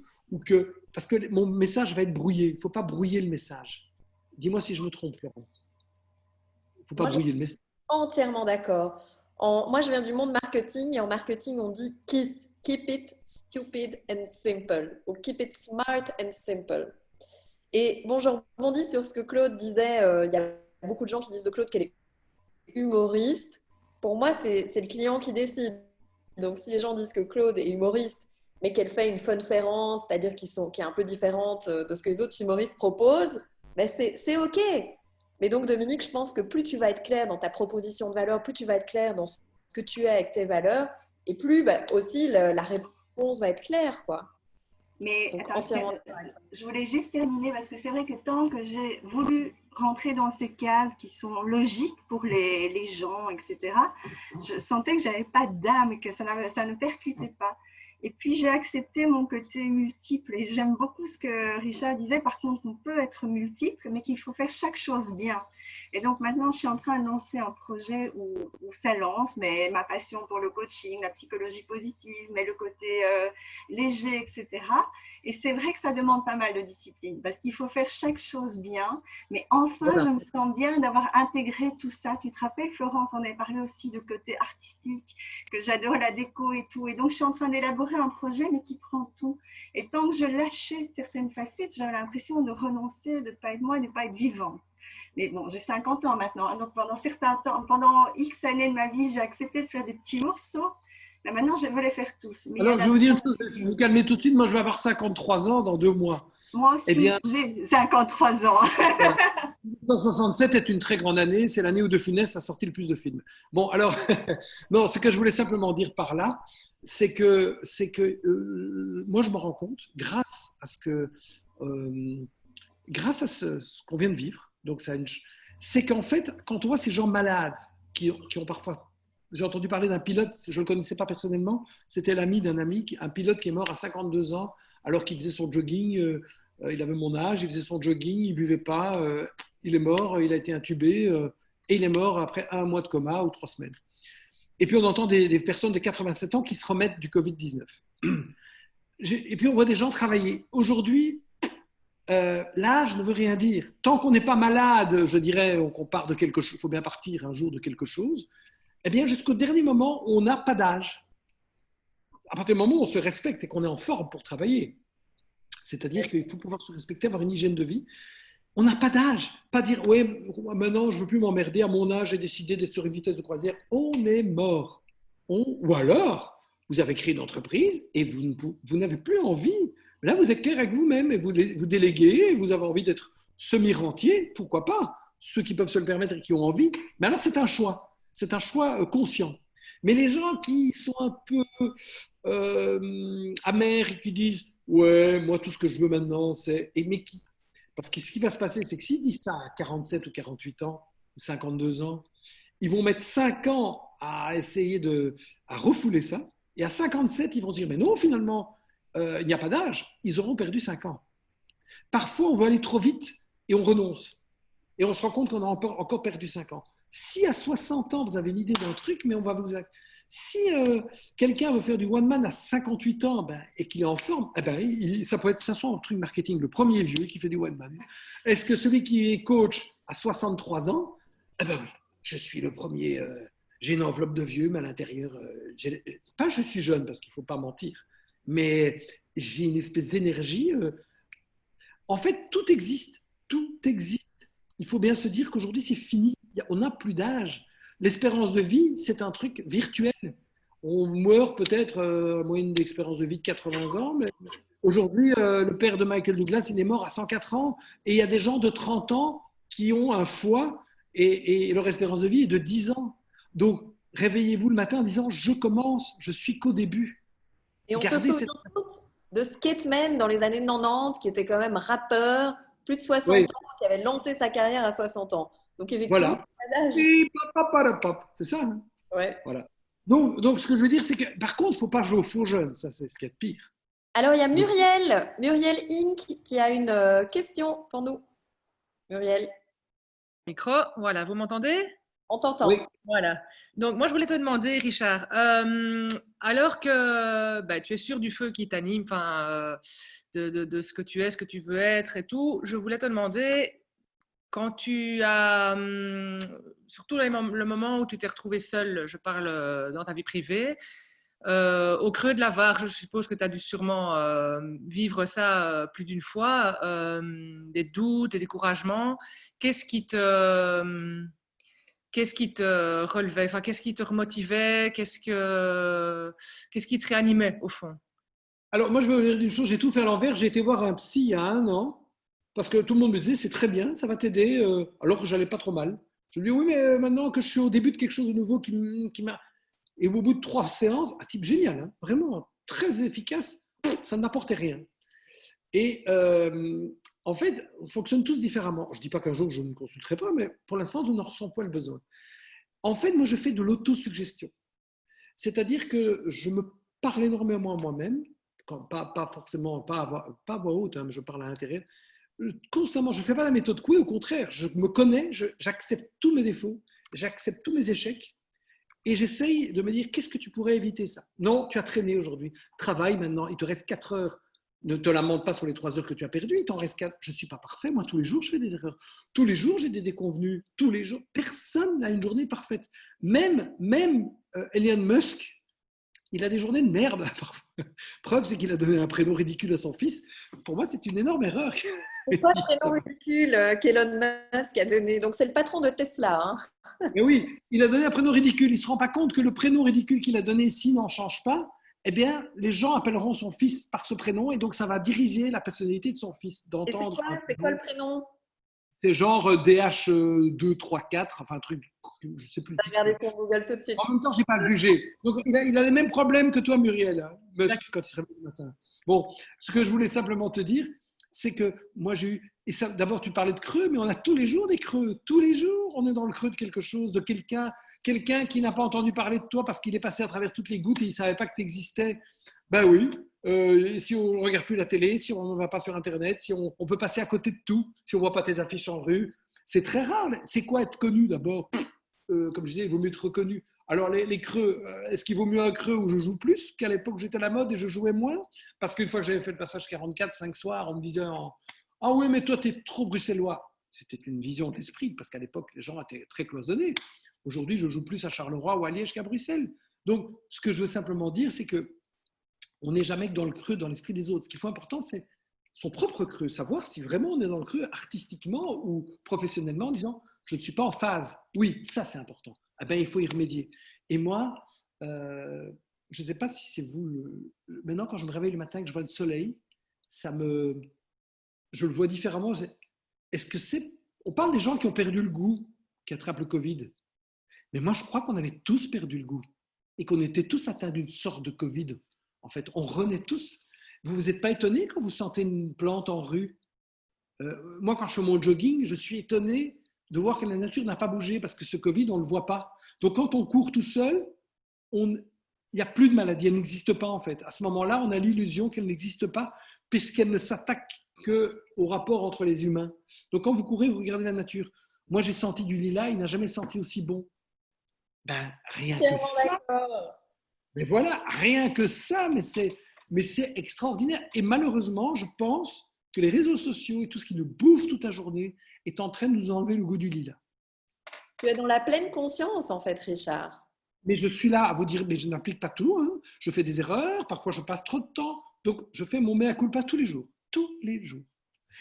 parce que mon message va être brouillé. Il ne faut pas brouiller le message. Dis-moi si je me trompe, Florence. Il ne faut pas brouiller le message. Entièrement d'accord. Moi, je viens du monde marketing et en marketing, on dit keep it stupid and simple ou keep it smart and simple. Et bon, je rebondis sur ce que Claude disait. Il y a beaucoup de gens qui disent de Claude qu'elle est humoriste. Pour moi, c'est le client qui décide. Donc, si les gens disent que Claude est humoriste, mais qu'elle fait une funférence, c'est-à-dire qui est un peu différente de ce que les autres humoristes proposent, ben c'est OK. Mais donc, Dominique, je pense que plus tu vas être clair dans ta proposition de valeur, plus tu vas être clair dans ce que tu es avec tes valeurs, et plus aussi la réponse va être claire, quoi. Mais attends, je voulais juste terminer parce que c'est vrai que tant que j'ai voulu rentrer dans ces cases qui sont logiques pour les gens, etc., je sentais que je n'avais pas d'âme et que ça ne percutait pas. Et puis, j'ai accepté mon côté multiple et j'aime beaucoup ce que Richard disait. Par contre, on peut être multiple, mais qu'il faut faire chaque chose bien. Et donc maintenant, je suis en train de lancer un projet où ça lance, mais ma passion pour le coaching, la psychologie positive, mais le côté léger, etc. Et c'est vrai que ça demande pas mal de discipline parce qu'il faut faire chaque chose bien. Mais enfin, Voilà. je me sens bien d'avoir intégré tout ça. Tu te rappelles, Florence, on avait parlé aussi de côté artistique, que j'adore la déco et tout. Et donc, je suis en train d'élaborer un projet, mais qui prend tout. Et tant que je lâchais certaines facettes, j'avais l'impression de renoncer, de ne pas être moi, de ne pas être vivante. Mais bon, j'ai 50 ans maintenant. Donc, pendant X années de ma vie, j'ai accepté de faire des petits morceaux. Mais maintenant, je veux les faire tous. Mais Alors, je vais vous dire une chose, je vais vous calmer tout de suite. Moi, je vais avoir 53 ans dans 2 mois. moi Eh aussi, bien, j'ai 53 ans. 1967 est une très grande année. C'est l'année où De Funès a sorti le plus de films. Bon, alors, non, ce que je voulais simplement dire par là, c'est que moi, je me rends compte, grâce à ce qu'on vient de vivre, donc c'est qu'en fait, quand on voit ces gens malades qui ont parfois, j'ai entendu parler d'un pilote, je ne le connaissais pas personnellement, c'était l'ami d'un ami, un pilote qui est mort à 52 ans alors qu'il faisait son jogging, il avait mon âge, il faisait son jogging, il ne buvait pas, il est mort, il a été intubé et il est mort après 1 mois de coma ou 3 semaines. Et puis on entend des personnes de 87 ans qui se remettent du Covid-19. Et puis on voit des gens travailler. Aujourd'hui, l'âge ne veut rien dire. Tant qu'on n'est pas malade, je dirais, qu'on part de quelque chose, il faut bien partir un jour de quelque chose, eh bien jusqu'au dernier moment, on n'a pas d'âge. À partir du moment où on se respecte et qu'on est en forme pour travailler, c'est-à-dire qu'il faut pouvoir se respecter, avoir une hygiène de vie, on n'a pas d'âge. Pas dire, ouais, maintenant je ne veux plus m'emmerder, à mon âge j'ai décidé d'être sur une vitesse de croisière. On est mort. Ou alors, vous avez créé une entreprise et vous n'avez plus envie. Là, vous êtes clair avec vous-même et vous déléguez, et vous avez envie d'être semi-rentier, pourquoi pas? Ceux qui peuvent se le permettre et qui ont envie. Mais alors, c'est un choix. C'est un choix conscient. Mais les gens qui sont un peu amers et qui disent ouais, moi, tout ce que je veux maintenant, c'est. Parce que ce qui va se passer, c'est que s'ils disent ça à 47 ou 48 ans, ou 52 ans, ils vont mettre 5 ans à essayer à refouler ça. Et à 57, ils vont se dire mais non, finalement, il n'y a pas d'âge. Ils auront perdu 5 ans. Parfois, on veut aller trop vite et on renonce. Et on se rend compte qu'on a encore perdu 5 ans. Si à 60 ans, vous avez l'idée d'un truc, mais on va vous. Si quelqu'un veut faire du one man à 58 ans et qu'il est en forme, ça peut être ça soit un truc marketing, le premier vieux qui fait du one man. Est-ce que celui qui est coach à 63 ans, oui, je suis le premier, j'ai une enveloppe de vieux, mais à l'intérieur, pas je suis jeune parce qu'il ne faut pas mentir, mais j'ai une espèce d'énergie. En fait, tout existe, tout existe. Il faut bien se dire qu'aujourd'hui, c'est fini, on n'a plus d'âge. L'espérance de vie, c'est un truc virtuel. On meurt peut-être moyenne d'expérience de vie de 80 ans, mais aujourd'hui, le père de Michael Douglas, il est mort à 104 ans, et il y a des gens de 30 ans qui ont un foie, et leur espérance de vie est de 10 ans. Donc, réveillez-vous le matin en disant, je commence, je suis qu'au début. Et on se souvient tous de Skateman dans les années 90, qui était quand même rappeur, plus de 60 ans, qui avait lancé sa carrière à 60 ans. Donc, effectivement, voilà. C'est ça. Hein, ouais. Voilà. Donc, ce que je veux dire, c'est que, par contre, il ne faut pas jouer au faux jeune. Ça, c'est ce qui est pire. Alors, il y a Muriel Inc. qui a une question pour nous. Muriel. Micro, voilà, vous m'entendez? On t'entend. Oui. Voilà. Donc, moi, je voulais te demander, Richard, alors que tu es sûr du feu qui t'anime, de ce que tu es, ce que tu veux être et tout, je voulais te demander, quand tu as, surtout le moment où tu t'es retrouvé seul, je parle dans ta vie privée, au creux de la Var, je suppose que tu as dû sûrement vivre ça plus d'une fois, des doutes, des découragements. Qu'est-ce qui te relevait, enfin, qu'est-ce qui te remotivait, qu'est-ce qui te réanimait au fond? Alors, moi, je vais vous dire une chose, j'ai tout fait à l'envers. J'ai été voir un psy il y a 1 an, parce que tout le monde me disait, c'est très bien, ça va t'aider, alors que j'allais pas trop mal. Je lui dis, oui, mais maintenant que je suis au début de quelque chose de nouveau qui m'a... Et au bout de 3 séances, un type génial, hein, vraiment très efficace, ça n'apportait rien. Et en fait, on fonctionne tous différemment. Je ne dis pas qu'un jour je ne consulterai pas, mais pour l'instant, je n'en ressens pas le besoin. En fait, moi, je fais de l'autosuggestion. C'est-à-dire que je me parle énormément à moi-même, pas forcément, pas à voix haute, hein, mais je parle à l'intérieur. constamment, je ne fais pas la méthode Coué, au contraire, je me connais, j'accepte tous mes défauts, j'accepte tous mes échecs et j'essaye de me dire qu'est-ce que tu pourrais éviter ça. Non, tu as traîné aujourd'hui, travaille maintenant, il te reste 4 heures. Ne te lamente pas sur les 3 heures que tu as perdues, il t'en reste 4. Je ne suis pas parfait, moi tous les jours je fais des erreurs. Tous les jours j'ai des déconvenus, tous les jours. Personne n'a une journée parfaite. Même Elon Musk, il a des journées de merde parfois. Preuve, c'est qu'il a donné un prénom ridicule à son fils. Pour moi, c'est une énorme erreur. C'est quoi le prénom ridicule qu'Elon Musk a donné? Donc, c'est le patron de Tesla. Hein. Mais oui, il a donné un prénom ridicule. Il ne se rend pas compte que le prénom ridicule qu'il a donné, s'il n'en change pas, eh bien, les gens appelleront son fils par ce prénom et donc ça va diriger la personnalité de son fils. D'entendre. C'est quoi le prénom? C'est genre DH2, 3, 4, enfin un truc, je ne sais plus. Regardez sur Google tout de suite. En même temps, je n'ai pas le jugé. Donc, il a les mêmes problèmes que toi, Muriel, hein, Musk, quand il se réveille le matin. Bon, ce que je voulais simplement te dire, c'est que moi, j'ai eu. Et ça, d'abord, tu parlais de creux, mais on a tous les jours des creux. Tous les jours, on est dans le creux de quelque chose, de quelqu'un qui n'a pas entendu parler de toi parce qu'il est passé à travers toutes les gouttes et il ne savait pas que tu existais. Ben oui, si on ne regarde plus la télé, si on ne va pas sur Internet, si on peut passer à côté de tout, si on ne voit pas tes affiches en rue, c'est très rare. C'est quoi être connu d'abord? Comme je disais, il vaut mieux être reconnu. Alors les creux, est-ce qu'il vaut mieux un creux où je joue plus qu'à l'époque où j'étais à la mode et je jouais moins? Parce qu'une fois que j'avais fait le passage 44, 5 soirs, on me disait « Ah oui, mais toi, tu es trop bruxellois ». C'était une vision de l'esprit, parce qu'à l'époque, les gens étaient très cloisonnés. Aujourd'hui, je joue plus à Charleroi ou à Liège qu'à Bruxelles. Donc, ce que je veux simplement dire, c'est qu'on n'est jamais que dans le creux, dans l'esprit des autres. Ce qu'il faut important, c'est son propre creux, savoir si vraiment on est dans le creux artistiquement ou professionnellement, en disant « Je ne suis pas en phase ». Oui, ça, c'est important. Eh bien, il faut y remédier. Et moi, je ne sais pas si c'est vous, maintenant, quand je me réveille le matin et que je vois le soleil, je le vois différemment. Est-ce que c'est... On parle des gens qui ont perdu le goût, qui attrapent le Covid. Mais moi, je crois qu'on avait tous perdu le goût et qu'on était tous atteints d'une sorte de Covid. En fait, on renaît tous. Vous vous êtes pas étonné quand vous sentez une plante en rue? Moi, quand je fais mon jogging, je suis étonné de voir que la nature n'a pas bougé parce que ce Covid, on ne le voit pas. Donc, quand on court tout seul, il n'y a plus de maladie. Elle n'existe pas, en fait. À ce moment-là, on a l'illusion qu'elle n'existe pas puisqu'elle ne s'attaque qu'au rapport entre les humains. Donc, quand vous courez, vous regardez la nature. Moi, j'ai senti du lilas, il n'a jamais senti aussi bon. Ben, rien que ça. Mais voilà, rien que ça, mais c'est extraordinaire. Et malheureusement, je pense que les réseaux sociaux et tout ce qui nous bouffe toute la journée est en train de nous enlever le goût du lilas. Tu es dans la pleine conscience, en fait, Richard. Mais je suis là à vous dire, mais je n'applique pas tout. Hein. Je fais des erreurs, parfois je passe trop de temps. Donc, je fais mon mea culpa tous les jours. Tous les jours.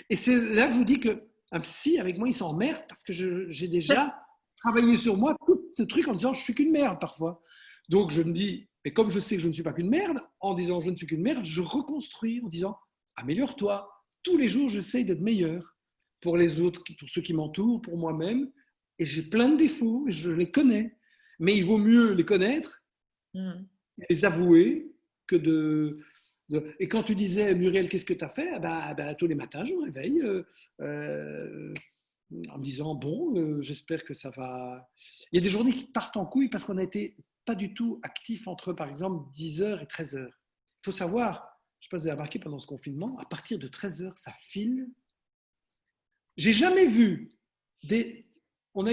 Et c'est là que je vous dis qu'un psy, avec moi, il s'emmerde parce que j'ai déjà travaillé sur moi tout ce truc en disant je suis qu'une merde parfois. Donc, je me dis, mais comme je sais que je ne suis pas qu'une merde, en disant je ne suis qu'une merde, je reconstruis en disant améliore-toi. Tous les jours, j'essaye d'être meilleur pour les autres, pour ceux qui m'entourent, pour moi-même. Et j'ai plein de défauts, et je les connais. Mais il vaut mieux les connaître, les avouer, que de... Et quand tu disais, Muriel, qu'est-ce que tu as fait? Tous les matins, je me réveille en me disant, bon, j'espère que ça va... Il y a des journées qui partent en couille parce qu'on n'a été pas du tout actif entre, par exemple, 10h et 13h. Il faut savoir, je ne sais pas si vous avez remarqué pendant ce confinement, à partir de 13h, ça file. J'ai jamais vu on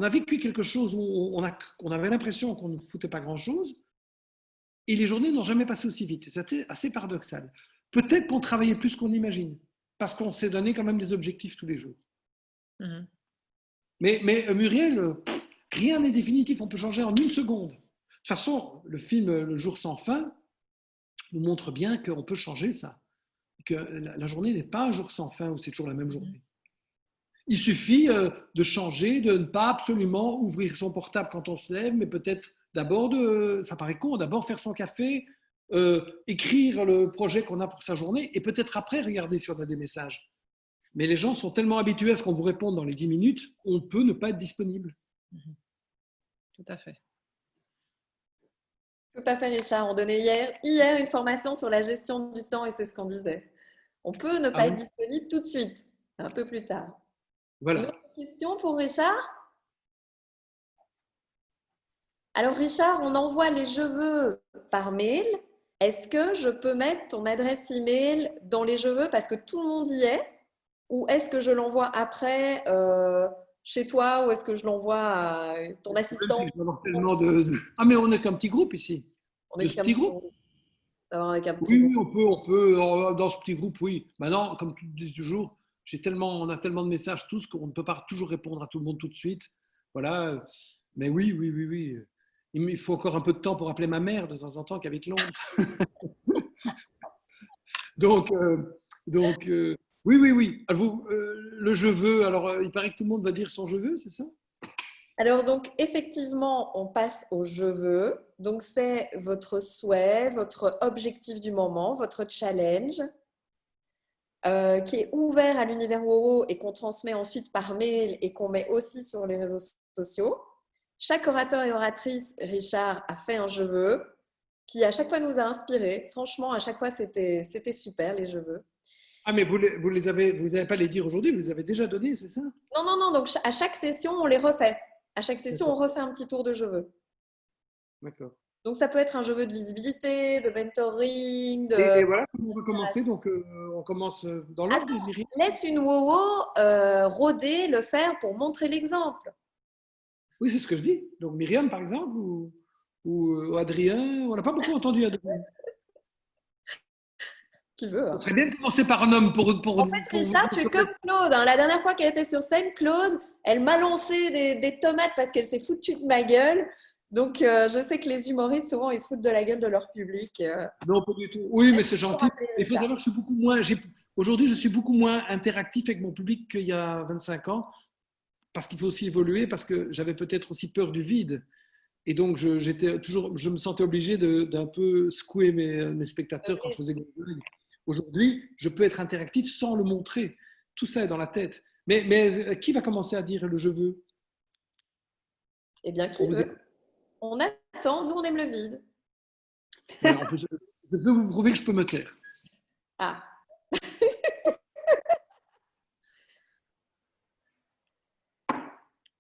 a vécu quelque chose où on avait l'impression qu'on ne foutait pas grand-chose et les journées n'ont jamais passé aussi vite. C'était assez paradoxal. Peut-être qu'on travaillait plus qu'on imagine parce qu'on s'est donné quand même des objectifs tous les jours. Mais Muriel, rien n'est définitif, on peut changer en une seconde. De toute façon, le film Le jour sans fin nous montre bien qu'on peut changer ça. Que la journée n'est pas un jour sans fin où c'est toujours la même journée. Il suffit de changer, de ne pas absolument ouvrir son portable quand on se lève, mais peut-être d'abord, ça paraît con, d'abord faire son café, écrire le projet qu'on a pour sa journée et peut-être après regarder si on a des messages. Mais les gens sont tellement habitués à ce qu'on vous réponde dans les 10 minutes, on peut ne pas être disponible. Tout à fait. Tout à fait, Richard. On donnait hier une formation sur la gestion du temps et c'est ce qu'on disait. On peut ne pas être disponible tout de suite, un peu plus tard. Voilà. Une autre question pour Richard? Alors, Richard, on envoie les je veux par mail est-ce que je peux mettre ton adresse email dans les je veux parce que tout le monde y est? Ou est-ce que je l'envoie après chez toi ou est-ce que je l'envoie à ton Le problème, c'est assistant? que je vais avoir tellement Ah, mais on n'est qu'un petit groupe ici. On De est ce qu'un petit petit groupe? groupe. Avec un petit Oui, groupe. oui, on peut, dans ce petit groupe, oui. Maintenant, comme tu dis toujours, on a tellement de messages tous qu'on ne peut pas toujours répondre à tout le monde tout de suite. Voilà. Mais oui, oui, oui, oui. Il faut encore un peu de temps pour appeler ma mère de temps en temps qui habite Londres. Donc, oui, oui, oui. Le je veux, alors il paraît que tout le monde va dire son je veux, c'est ça? Alors, donc, effectivement, on passe au je veux. Donc, c'est votre souhait, votre objectif du moment, votre challenge, qui est ouvert à l'univers WoW et qu'on transmet ensuite par mail et qu'on met aussi sur les réseaux sociaux. Chaque orateur et oratrice, Richard, a fait un je veux qui à chaque fois nous a inspirés. Franchement, à chaque fois, c'était super, les je veux. Ah, mais vous avez pas les dire aujourd'hui, vous les avez déjà donnés, c'est ça? Non, non, non. Donc, à chaque session, on les refait. À chaque session, on D'accord, refait un petit tour de je veux. d'accord. Donc, ça peut être un je veux de visibilité, de mentoring, Et de… voilà, comment on va commencer? Donc, on commence dans l'ordre, Attends, Myriam? laisse une WoW rôder, le faire pour montrer l'exemple. Oui, c'est ce que je dis. Donc, Myriam, par exemple, ou Adrien, on n'a pas beaucoup entendu Adrien. Qui veut. Ça Hein. serait bien de commencer par un homme En fait, Richard, tu es comme Claude. Hein. La dernière fois qu'elle était sur scène, Claude, elle m'a lancé des tomates parce qu'elle s'est foutue de ma gueule. Donc, je sais que les humoristes, souvent, ils se foutent de la gueule de leur public. Non, pas du tout. Oui, mais c'est gentil. Il faut savoir que je suis beaucoup moins. Aujourd'hui, je suis beaucoup moins interactif avec mon public qu'il y a 25 ans, parce qu'il faut aussi évoluer, parce que j'avais peut-être aussi peur du vide. Et donc, je me sentais obligé d'un peu secouer mes spectateurs quand je faisais des blagues. Aujourd'hui, je peux être interactif sans le montrer. Tout ça est dans la tête. Mais qui va commencer à dire le je veux? Eh bien, qui veut? On attend. Nous, on aime le vide. En plus, je veux vous prouver que je peux me taire. Ah.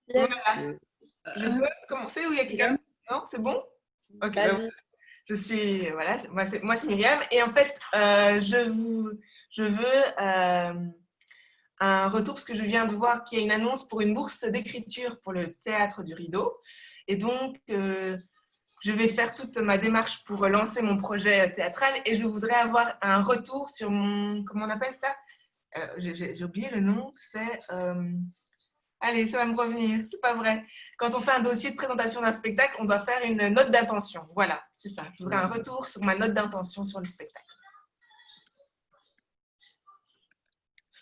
Yes. Voilà. Je peux commencer ou il y a quelqu'un? Non, c'est bon? Ok, Vas-y. je suis, voilà, moi c'est Myriam et en fait, je veux un retour parce que je viens de voir qu'il y a une annonce pour une bourse d'écriture pour le théâtre du Rideau et donc je vais faire toute ma démarche pour lancer mon projet théâtral et je voudrais avoir un retour sur mon, comment on appelle ça? J'ai oublié le nom, c'est… Allez, ça va me revenir, c'est pas vrai. Quand on fait un dossier de présentation d'un spectacle, on doit faire une note d'intention. Voilà, c'est ça. Je voudrais un retour sur ma note d'intention sur le spectacle.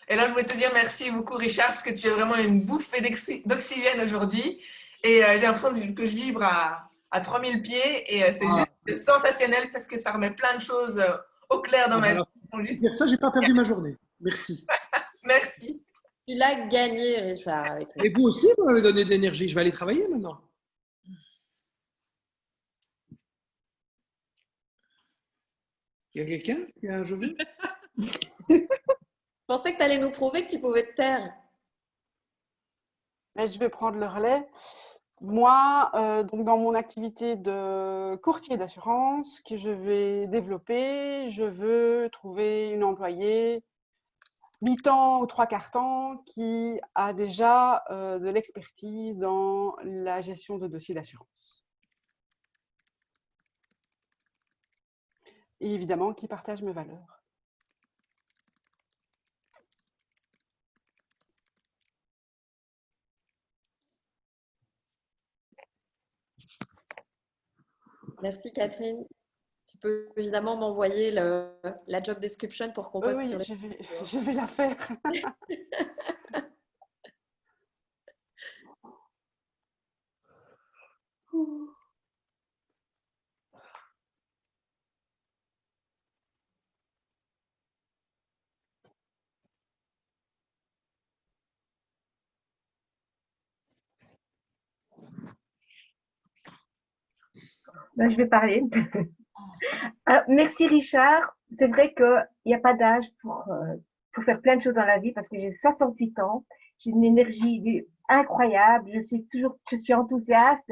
Et là, je voulais te dire merci beaucoup, Richard, parce que tu es vraiment une bouffée d'oxygène aujourd'hui. Et j'ai l'impression que je vibre à 3000 pieds. Et c'est juste sensationnel parce que ça remet plein de choses au clair dans ma vie. Juste... Ça, j'ai pas perdu ma journée. Merci. Merci. Tu l'as gagné, Richard. Et vous aussi, vous m'avez donné de l'énergie. Je vais aller travailler maintenant. Il y a quelqu'un qui a un je veux? Je pensais que tu allais nous prouver que tu pouvais te taire. Je vais prendre le relais. Moi, donc dans mon activité de courtier d'assurance que je vais développer, je veux trouver une employée mi-temps ou 3/4 temps qui a déjà de l'expertise dans la gestion de dossiers d'assurance. Et évidemment, qui partage mes valeurs. Merci, Catherine. Tu peux évidemment m'envoyer la job description pour qu'on poste oui, sur les… je vais la faire. Je vais parler. Alors, merci Richard. C'est vrai qu'il n'y a pas d'âge pour faire plein de choses dans la vie parce que j'ai 68 ans. J'ai une énergie incroyable. Je suis enthousiaste.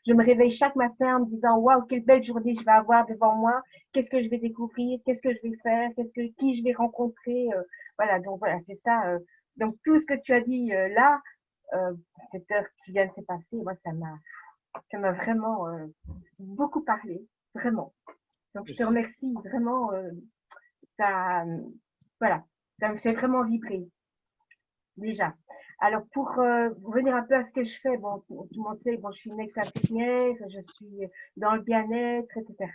Je me réveille chaque matin en me disant, waouh, quelle belle journée je vais avoir devant moi. Qu'est-ce que je vais découvrir? Qu'est-ce que je vais faire? Qui je vais rencontrer? Voilà. Donc voilà, c'est ça. Donc tout ce que tu as dit là, cette heure qui vient de se passer, moi, ça m'a vraiment beaucoup parlé. Vraiment. Donc je te remercie vraiment. Ça, voilà, ça me fait vraiment vibrer. Déjà. Alors, pour revenir un peu à ce que je fais, bon, tout le monde sait, bon, je suis une ex-infirmière, je suis dans le bien-être, etc.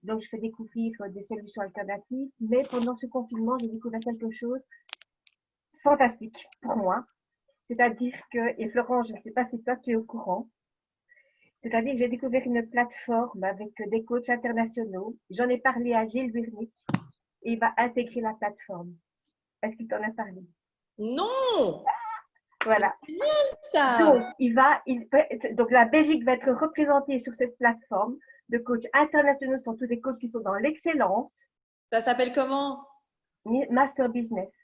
Donc, je fais découvrir des solutions alternatives. Mais pendant ce confinement, j'ai découvert quelque chose de fantastique pour moi. C'est-à-dire que, et Florent, je ne sais pas si toi tu es au courant, c'est-à-dire que j'ai découvert une plateforme avec des coachs internationaux. J'en ai parlé à Gilles Burnick et il va intégrer la plateforme. Est-ce qu'il t'en a parlé? Non! Voilà. C'est génial, ça! Donc, la Belgique va être représentée sur cette plateforme de coachs internationaux, sont tous des coachs qui sont dans l'excellence. Ça s'appelle comment? Master Business.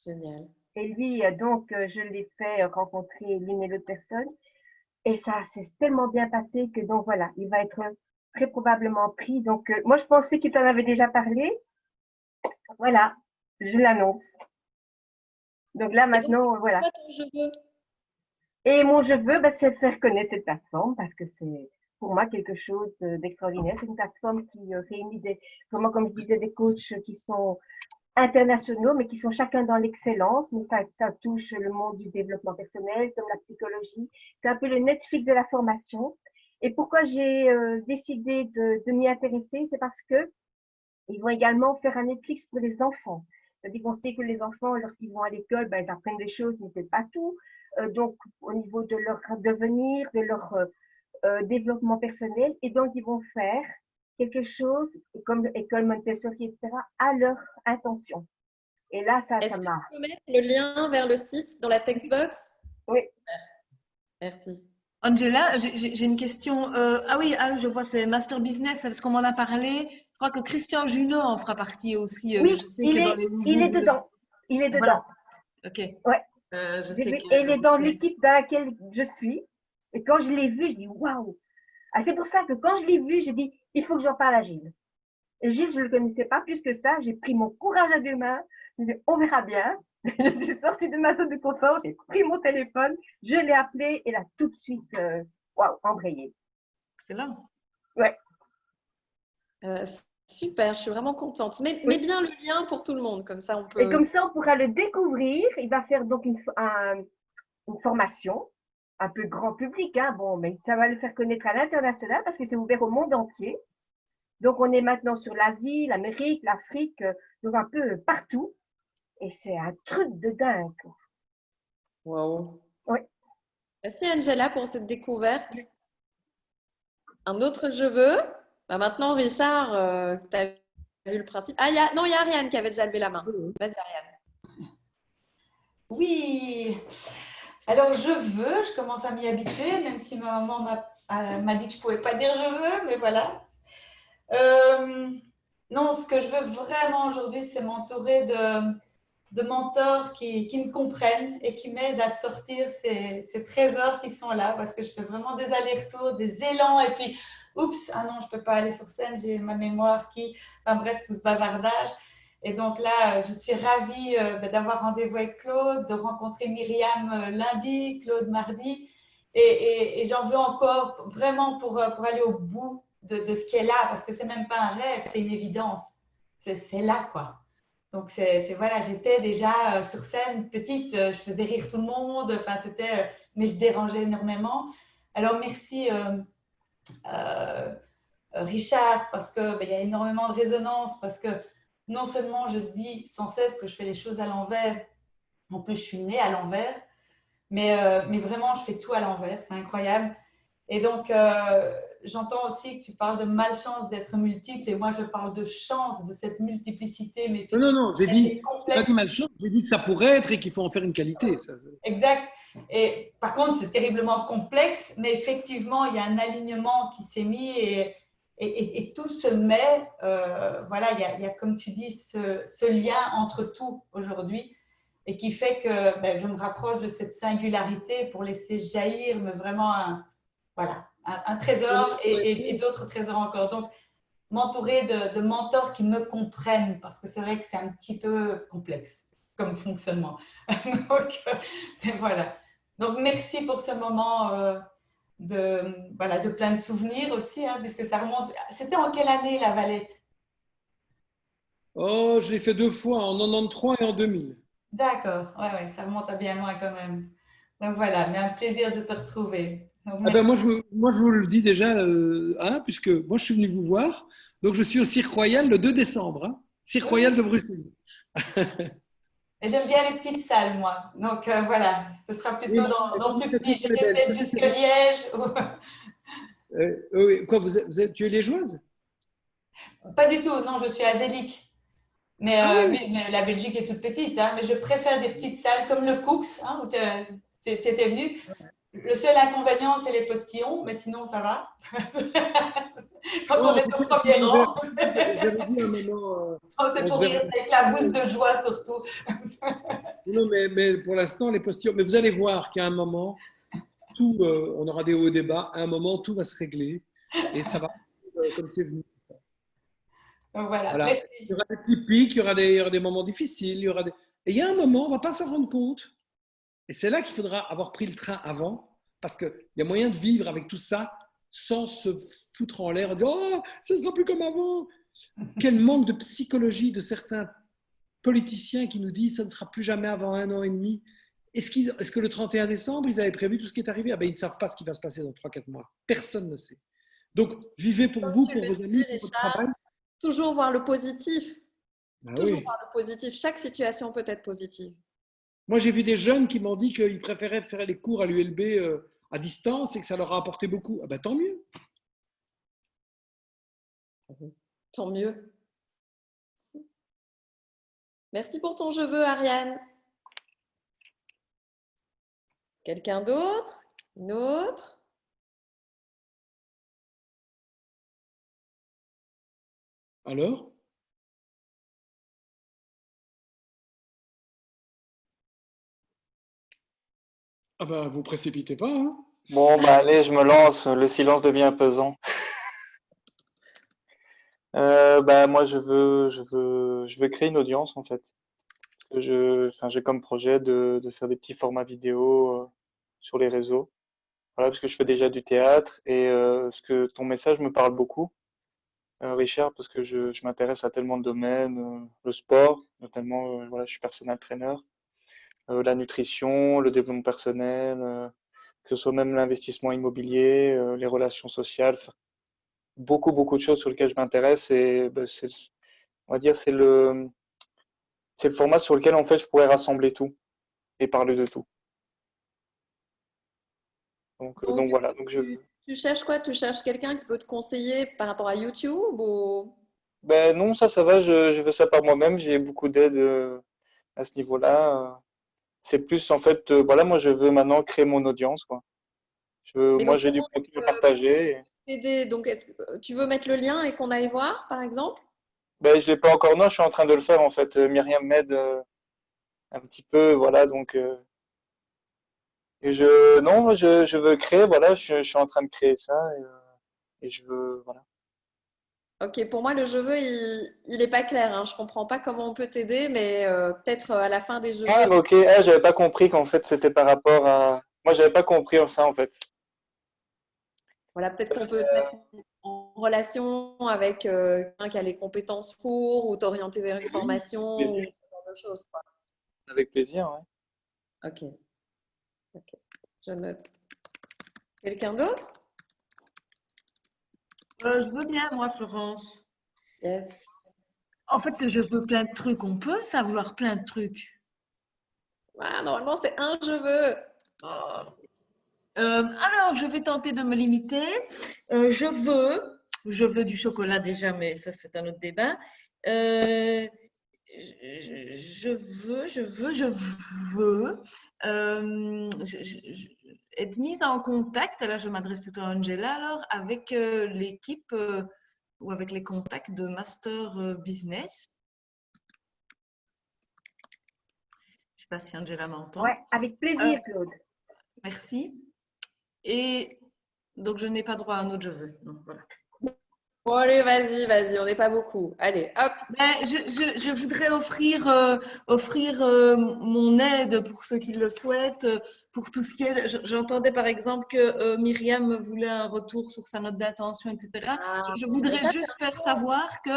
Génial. Et lui, donc, je l'ai fait rencontrer l'une et l'autre personne. Et ça s'est tellement bien passé que, donc, voilà, il va être très probablement pris. Donc, moi, je pensais qu'il t'en avait déjà parlé. Voilà, je l'annonce. Donc là, maintenant, voilà. Quoi ton je veux? Et mon je veux, c'est faire connaître cette plateforme parce que c'est pour moi quelque chose d'extraordinaire. C'est une plateforme qui réunit vraiment, comme je disais, des coachs qui sont internationaux, mais qui sont chacun dans l'excellence. Mais ça touche le monde du développement personnel, comme la psychologie. C'est un peu le Netflix de la formation. Et pourquoi j'ai décidé de m'y intéresser, c'est parce que ils vont également faire un Netflix pour les enfants. C'est-à-dire qu'on sait que les enfants, lorsqu'ils vont à l'école, ils apprennent des choses, mais c'est pas tout. Donc, au niveau de leur devenir, de leur développement personnel, et donc ils vont faire quelque chose comme école Montessori, etc., à leur intention. Et là, ça Est-ce que m'a. tu peux mettre le lien vers le site dans la textbox? Oui. Merci. Angela, j'ai une question. Ah oui, je vois, c'est Master Business, parce qu'on m'en a parlé. Je crois que Christian Junot en fera partie aussi. Oui, je sais que dans les il est dedans. Il est dedans. Voilà. Ok. Ouais. Je sais que... Et il est dans l'équipe dans laquelle je suis. Et quand je l'ai vu, je dis waouh! Ah, c'est pour ça que quand je l'ai vu, j'ai dit il faut que j'en parle à Gilles. Et Gilles, je ne le connaissais pas plus que ça. J'ai pris mon courage à deux mains. Je dit, on verra bien. Je suis sortie de ma zone de confort. J'ai pris mon téléphone. Je l'ai appelé et là, tout de suite, waouh, embrayé. Excellent. Ouais. Super, je suis vraiment contente. Mets bien le lien pour tout le monde, comme ça on peut. Et comme ça, on pourra le découvrir. Il va faire donc une formation, un peu grand public, hein, bon, mais ça va le faire connaître à l'international parce que c'est ouvert au monde entier. Donc, on est maintenant sur l'Asie, l'Amérique, l'Afrique, donc un peu partout. Et c'est un truc de dingue. Wow. Oui. Merci Angela pour cette découverte. Un autre je veux. Maintenant, Richard, tu as vu le principe. Ah, il y a Ariane qui avait déjà levé la main. Vas-y, Ariane. Oui. Alors, je commence à m'y habituer, même si ma maman m'a dit que je ne pouvais pas dire je veux, mais voilà. Non, ce que je veux vraiment aujourd'hui, c'est m'entourer de mentors qui me comprennent et qui m'aident à sortir ces trésors qui sont là, parce que je fais vraiment des allers-retours, des élans, et puis, oups, ah non, je ne peux pas aller sur scène, j'ai ma mémoire enfin bref, tout ce bavardage. Et donc là, je suis ravie d'avoir rendez-vous avec Claude, de rencontrer Myriam lundi, Claude mardi, et j'en veux encore vraiment pour aller au bout de ce qui est là, parce que c'est même pas un rêve, c'est une évidence. C'est là, quoi. Donc, voilà, j'étais déjà sur scène, petite, je faisais rire tout le monde, enfin, mais je dérangeais énormément. Alors, merci Richard, parce qu'il y a énormément de résonance, parce que non seulement je dis sans cesse que je fais les choses à l'envers, en plus, je suis née à l'envers, mais vraiment, je fais tout à l'envers, c'est incroyable. Et donc, j'entends aussi que tu parles de malchance d'être multiple, et moi, je parle de chance, de cette multiplicité. Mais non, j'ai pas dit malchance, j'ai dit que ça pourrait être et qu'il faut en faire une qualité. Ça. Exact. Et par contre, c'est terriblement complexe, mais effectivement, il y a un alignement qui s'est mis et tout se met. Voilà, il y a, comme tu dis, ce lien entre tout aujourd'hui. et qui fait que ben, je me rapproche de cette singularité pour laisser jaillir mais vraiment un trésor et d'autres trésors encore. Donc, m'entourer de mentors qui me comprennent, parce que c'est vrai que c'est un petit peu complexe comme fonctionnement. Donc, voilà. Donc, merci pour ce moment de plein de souvenirs aussi, hein, puisque ça remonte. C'était en quelle année, la Valette? Oh, je l'ai fait 2 fois, en 93 et en 2000. D'accord, ouais, ça remonte à bien loin quand même. Donc voilà, mais un plaisir de te retrouver. Donc, Ah ben merci. moi, je vous le dis déjà, puisque moi, je suis venu vous voir. Donc, je suis au Cirque Royal le 2 décembre. Hein, Cirque Royal de Bruxelles. Et j'aime bien les petites salles, moi. Donc voilà, ce sera Oui, plutôt dans plus l'invitation petit. pour les J'irai Belges. peut-être Ça, c'est jusque terrible. Liège. Oui. Quoi, tu es liégeoise? Pas du tout, non, je suis à Zélique. Mais, Ah oui. mais la Belgique est toute petite, hein, mais je préfère des petites salles comme le Cooks, hein, où tu étais venu. Le seul inconvénient, c'est les postillons, mais sinon, ça va. Quand Non, on en est tout au cas, premier rang, j'avais dit à un moment, c'est on se pour rire, verra. c'est avec la bouse de joie surtout. Non, mais pour l'instant, les postillons. Mais vous allez voir qu'à un moment, tout, on aura des hauts et des bas. À un moment, tout va se régler et ça va comme c'est venu. Ça. Donc voilà, Voilà. merci. Il y aura des petits pics, il y aura des moments difficiles. Et il y a un moment, on ne va pas s'en rendre compte. Et c'est là qu'il faudra avoir pris le train avant, parce qu'il y a moyen de vivre avec tout ça sans se foutre en l'air, en disant oh, ça ne sera plus comme avant. Quel manque de psychologie de certains politiciens qui nous disent ça ne sera plus jamais avant 1 an et demi. Est-ce que le 31 décembre, ils avaient prévu tout ce qui est arrivé? Ils ne savent pas ce qui va se passer dans 3-4 mois. Personne ne sait. Donc, vivez pour Comme vous, tu pour le vos dis, amis, pour votre Richard, travail. toujours voir le positif. Ben Toujours oui. voir le positif. Chaque situation peut être positive. Moi, j'ai vu des jeunes qui m'ont dit qu'ils préféraient faire les cours à l'ULB à distance et que ça leur a apporté beaucoup. Ah ben, tant mieux. Tant mieux. Merci pour ton je veux, Ariane. Quelqu'un d'autre? Une autre? Alors? Ah ben, vous précipitez pas, hein? Bon, bah allez, je me lance. Le silence devient pesant. Moi, je veux créer une audience en fait. J'ai comme projet de faire des petits formats vidéo sur les réseaux. Voilà, parce que je fais déjà du théâtre et ce que ton message me parle beaucoup, Richard, parce que je m'intéresse à tellement de domaines, le sport, notamment, voilà, je suis personal trainer, la nutrition, le développement personnel, que ce soit même l'investissement immobilier, les relations sociales, enfin, beaucoup de choses sur lesquelles je m'intéresse et on va dire c'est le format sur lequel en fait je pourrais rassembler tout et parler de tout. Donc Du coup, voilà. tu cherches quoi? Tu cherches quelqu'un qui peut te conseiller par rapport à YouTube ou... Ben non, ça va, je fais ça par moi-même, j'ai beaucoup d'aide à ce niveau-là. C'est plus en fait, voilà, moi je veux maintenant créer mon audience, quoi. Et Moi donc, j'ai du comment contenu à partager. t'aider? Donc, est-ce que tu veux mettre le lien et qu'on aille voir, par exemple? Ben je l'ai pas encore, non, je suis en train de le faire en fait. Myriam m'aide un petit peu, voilà, donc et non, moi, je veux créer, voilà, je suis en train de créer ça et je veux, voilà. Ok, pour moi, le je veux, il est pas clair, hein. Je comprends pas comment on peut t'aider, mais peut-être à la fin des je Ah, veux. bah, ok, j'avais pas compris qu'en fait c'était par rapport à. Moi, j'avais pas compris ça en fait. Voilà, peut-être qu'on peut te mettre en relation avec quelqu'un qui a les compétences pour ou t'orienter vers une Oui, formation ou ce genre de choses, quoi. avec plaisir, ouais. Ok, ok. Je note. Quelqu'un d'autre? Je veux bien, moi, Florence. Yes. En fait, je veux plein de trucs. On peut savoir plein de trucs. Ah, normalement, c'est un je veux. Oh. Alors, je vais tenter de me limiter. Je veux du chocolat déjà, mais ça, c'est un autre débat. Je veux être mise en contact, là je m'adresse plutôt à Angela alors, avec l'équipe ou avec les contacts de Master Business. Je ne sais pas si Angela m'entend. Ouais, avec plaisir, Claude. Merci. Et donc, je n'ai pas droit à un autre je veux. Donc, voilà. Bon, allez, vas-y, on n'est pas beaucoup. Allez, hop. Ben, je voudrais offrir mon aide pour ceux qui le souhaitent, pour tout ce qui est. J'entendais par exemple que Myriam voulait un retour sur sa note d'intention, etc. Je voudrais juste faire savoir que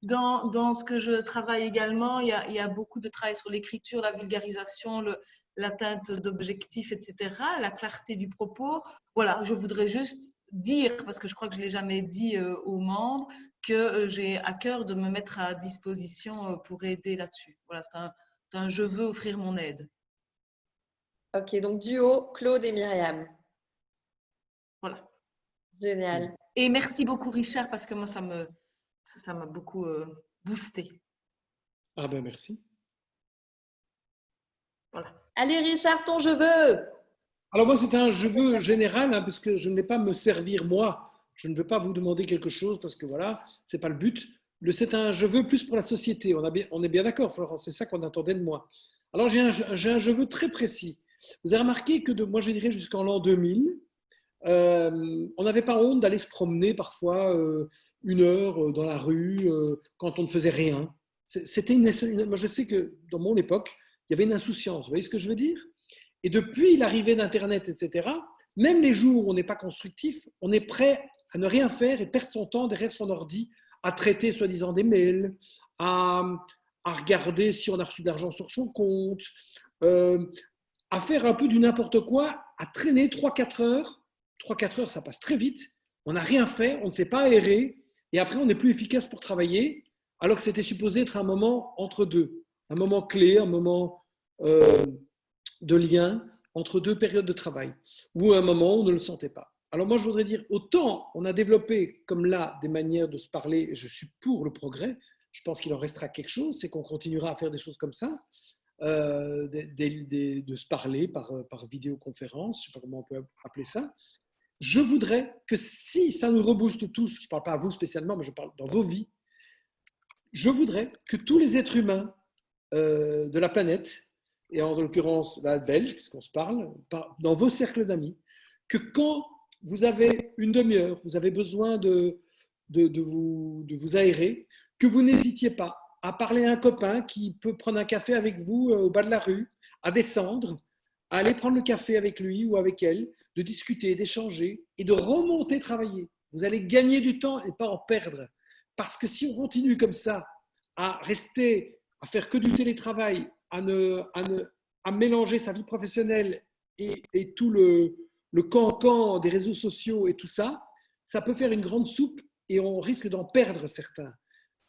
dans ce que je travaille également, il y a beaucoup de travail sur l'écriture, la vulgarisation, l'atteinte d'objectifs, etc., la clarté du propos. Voilà, je voudrais juste dire, parce que je crois que je ne l'ai jamais dit aux membres, que j'ai à cœur de me mettre à disposition pour aider là-dessus. Voilà, c'est un je veux offrir mon aide. Ok, donc duo, Claude et Myriam. Voilà. Génial. Et merci beaucoup Richard, parce que moi, ça m'a beaucoup boosté. Ah ben merci. Voilà. Allez Richard, ton je veux. Alors moi, c'est un je veux général, parce que je ne vais pas me servir moi. Je ne veux pas vous demander quelque chose parce que voilà, ce n'est pas le but. C'est un je veux plus pour la société. On est bien d'accord, Florence, c'est ça qu'on attendait de moi. Alors j'ai un je veux très précis. Vous avez remarqué que moi, je dirais jusqu'en l'an 2000, on n'avait pas honte d'aller se promener parfois 1 heure dans la rue quand on ne faisait rien. C'était moi, je sais que dans mon époque, il y avait une insouciance. Vous voyez ce que je veux dire? Et depuis l'arrivée d'Internet, etc., même les jours où on n'est pas constructif, on est prêt à ne rien faire et perdre son temps derrière son ordi, à traiter soi-disant des mails, à regarder si on a reçu de l'argent sur son compte, à faire un peu du n'importe quoi, à traîner 3-4 heures. 3-4 heures, ça passe très vite. On n'a rien fait, on ne s'est pas aéré, et après, on n'est plus efficace pour travailler, alors que c'était supposé être un moment entre deux, un moment clé, un moment de lien entre deux périodes de travail, ou un moment où on ne le sentait pas. Alors moi, je voudrais dire, autant on a développé comme là des manières de se parler, et je suis pour le progrès, je pense qu'il en restera quelque chose, c'est qu'on continuera à faire des choses comme ça, de se parler par vidéoconférence, je ne sais pas comment on peut appeler ça. Je voudrais que si ça nous rebooste tous, je ne parle pas à vous spécialement, mais je parle dans vos vies, je voudrais que tous les êtres humains de la planète, et en l'occurrence la belge, puisqu'on se parle, dans vos cercles d'amis, que quand vous avez une demi-heure, vous avez besoin de vous aérer, que vous n'hésitiez pas à parler à un copain qui peut prendre un café avec vous au bas de la rue, à descendre, à aller prendre le café avec lui ou avec elle, de discuter, d'échanger et de remonter travailler. Vous allez gagner du temps et pas en perdre. Parce que si on continue comme ça, à rester, à faire que du télétravail, à mélanger sa vie professionnelle et tout le cancan des réseaux sociaux et tout ça, ça peut faire une grande soupe et on risque d'en perdre certains.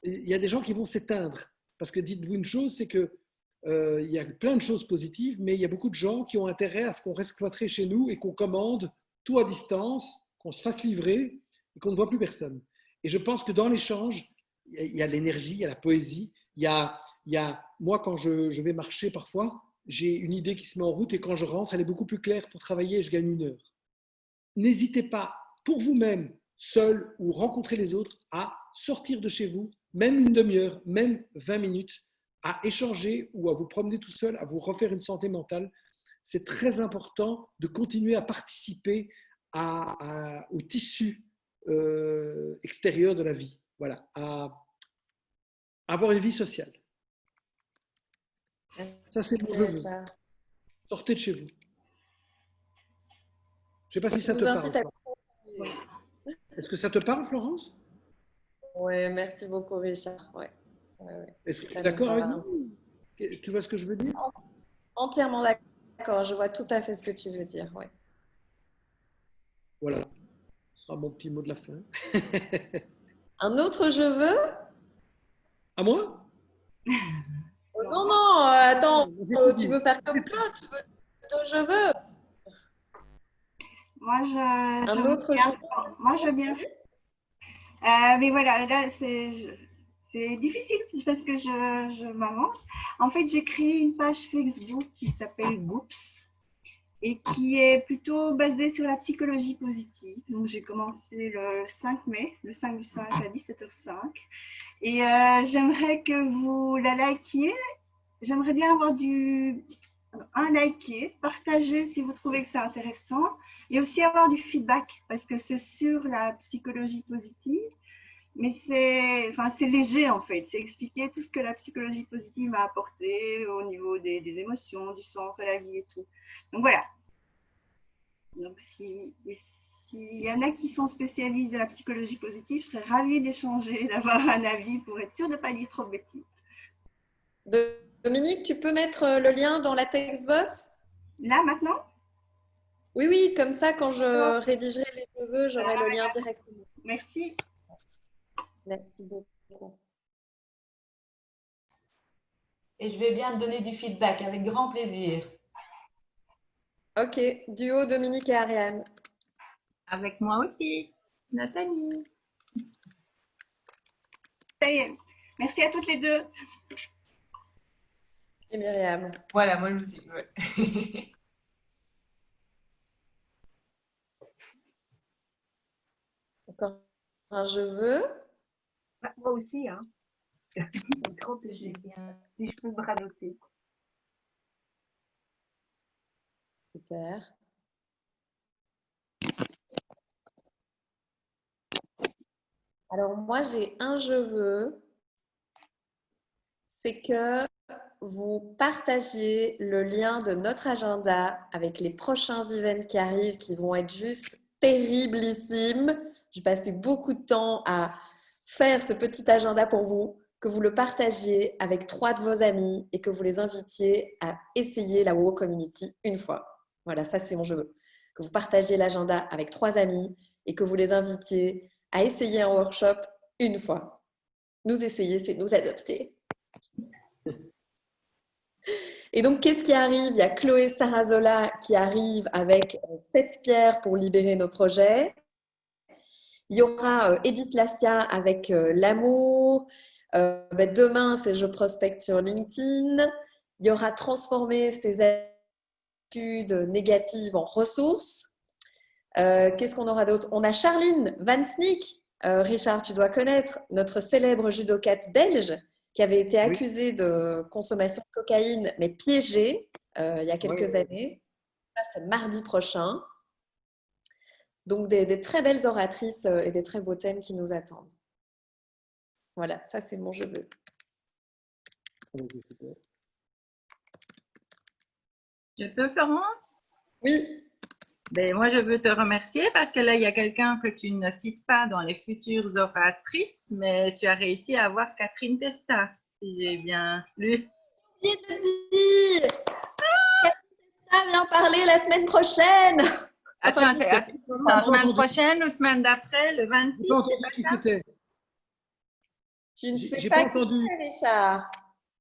Il y a des gens qui vont s'éteindre. Parce que dites-vous une chose, c'est que il y a plein de choses positives, mais il y a beaucoup de gens qui ont intérêt à ce qu'on reste cloîtré chez nous et qu'on commande tout à distance, qu'on se fasse livrer et qu'on ne voit plus personne. Et je pense que dans l'échange, il y a l'énergie, il y a la poésie. Moi, quand je vais marcher parfois, j'ai une idée qui se met en route et quand je rentre, elle est beaucoup plus claire pour travailler et je gagne 1 heure. N'hésitez pas, pour vous-même, seul ou rencontrer les autres, à sortir de chez vous, même une demi-heure, même 20 minutes, à échanger ou à vous promener tout seul, à vous refaire une santé mentale. C'est très important de continuer à participer au tissu extérieur de la vie. Voilà, à avoir une vie sociale. Ça, c'est mon je veux. Sortez de chez vous. Je ne sais pas si ça te parle. Est-ce que ça te parle, Florence? Oui, merci beaucoup, Richard. Ouais. Est-ce que tu es d'accord avec nous? Tu vois ce que je veux dire? Entièrement d'accord. Je vois tout à fait ce que tu veux dire. Ouais. Voilà. Ce sera mon petit mot de la fin. Un autre je veux? À moi? Non, attends. Tu veux faire comme Claude? Tu veux je veux? Moi, je veux bien. Mais voilà, là, c'est difficile parce que je m'avance. En fait, j'ai créé une page Facebook qui s'appelle Goops et qui est plutôt basée sur la psychologie positive. Donc, j'ai commencé le 5 mai, le 5 du 5 à 17h05. Et j'aimerais que vous la likiez j'aimerais bien avoir un liker, partager si vous trouvez que c'est intéressant et aussi avoir du feedback parce que c'est sur la psychologie positive, mais c'est léger en fait. C'est expliquer tout ce que la psychologie positive m'a apporté au niveau des émotions, du sens à la vie et tout. Donc voilà. Donc s'il y en a qui sont spécialistes de la psychologie positive, je serais ravie d'échanger, d'avoir un avis pour être sûre de ne pas dire trop de bêtises. Dominique, tu peux mettre le lien dans la textbox? Là, maintenant? Oui, oui, comme ça, quand je rédigerai les cheveux, j'aurai le lien directement. Merci. Merci beaucoup. Et je vais bien te donner du feedback avec grand plaisir. Ok, duo Dominique et Ariane. Avec moi aussi, Nathalie. Ça y est. Merci à toutes les deux. Et Myriam. Voilà, moi aussi. Ouais. Encore un je veux. Moi aussi, hein. C'est trop plaisir. Si je peux me radoter. Super. Alors moi, j'ai un je veux. C'est que vous partagiez le lien de notre agenda avec les prochains events qui arrivent, qui vont être juste terriblissimes. J'ai passé beaucoup de temps à faire ce petit agenda pour vous, que vous le partagiez avec 3 de vos amis et que vous les invitiez à essayer la WoW Community une fois. Voilà, ça c'est mon je veux. Que vous partagiez l'agenda avec 3 amis et que vous les invitiez à essayer un workshop une fois. Nous essayer, c'est nous adopter. Et donc, qu'est-ce qui arrive? Il y a Chloé Sarazola qui arrive avec 7 pierres pour libérer nos projets. Il y aura Edith Lassia avec l'amour. Demain, c'est Je prospecte sur LinkedIn. Il y aura Transformer ses attitudes négatives en ressources. Qu'est-ce qu'on aura d'autre? On a Charline Van Sneek. Richard, tu dois connaître notre célèbre judokate belge qui avait été accusée de consommation de cocaïne, mais piégée il y a quelques années. Ça, c'est mardi prochain. Donc, des très belles oratrices et des très beaux thèmes qui nous attendent. Voilà, ça, c'est mon je veux. Je peux, Florence? Oui. Ben, moi, je veux te remercier parce que là, il y a quelqu'un que tu ne cites pas dans les futures oratrices, mais tu as réussi à avoir Catherine Testa, si j'ai bien lu. Catherine Testa vient parler la semaine prochaine. Attends, c'est la semaine prochaine ou semaine d'après, le 26? J'ai pas entendu qui c'était. Tu ne sais pas qui c'est, Richard.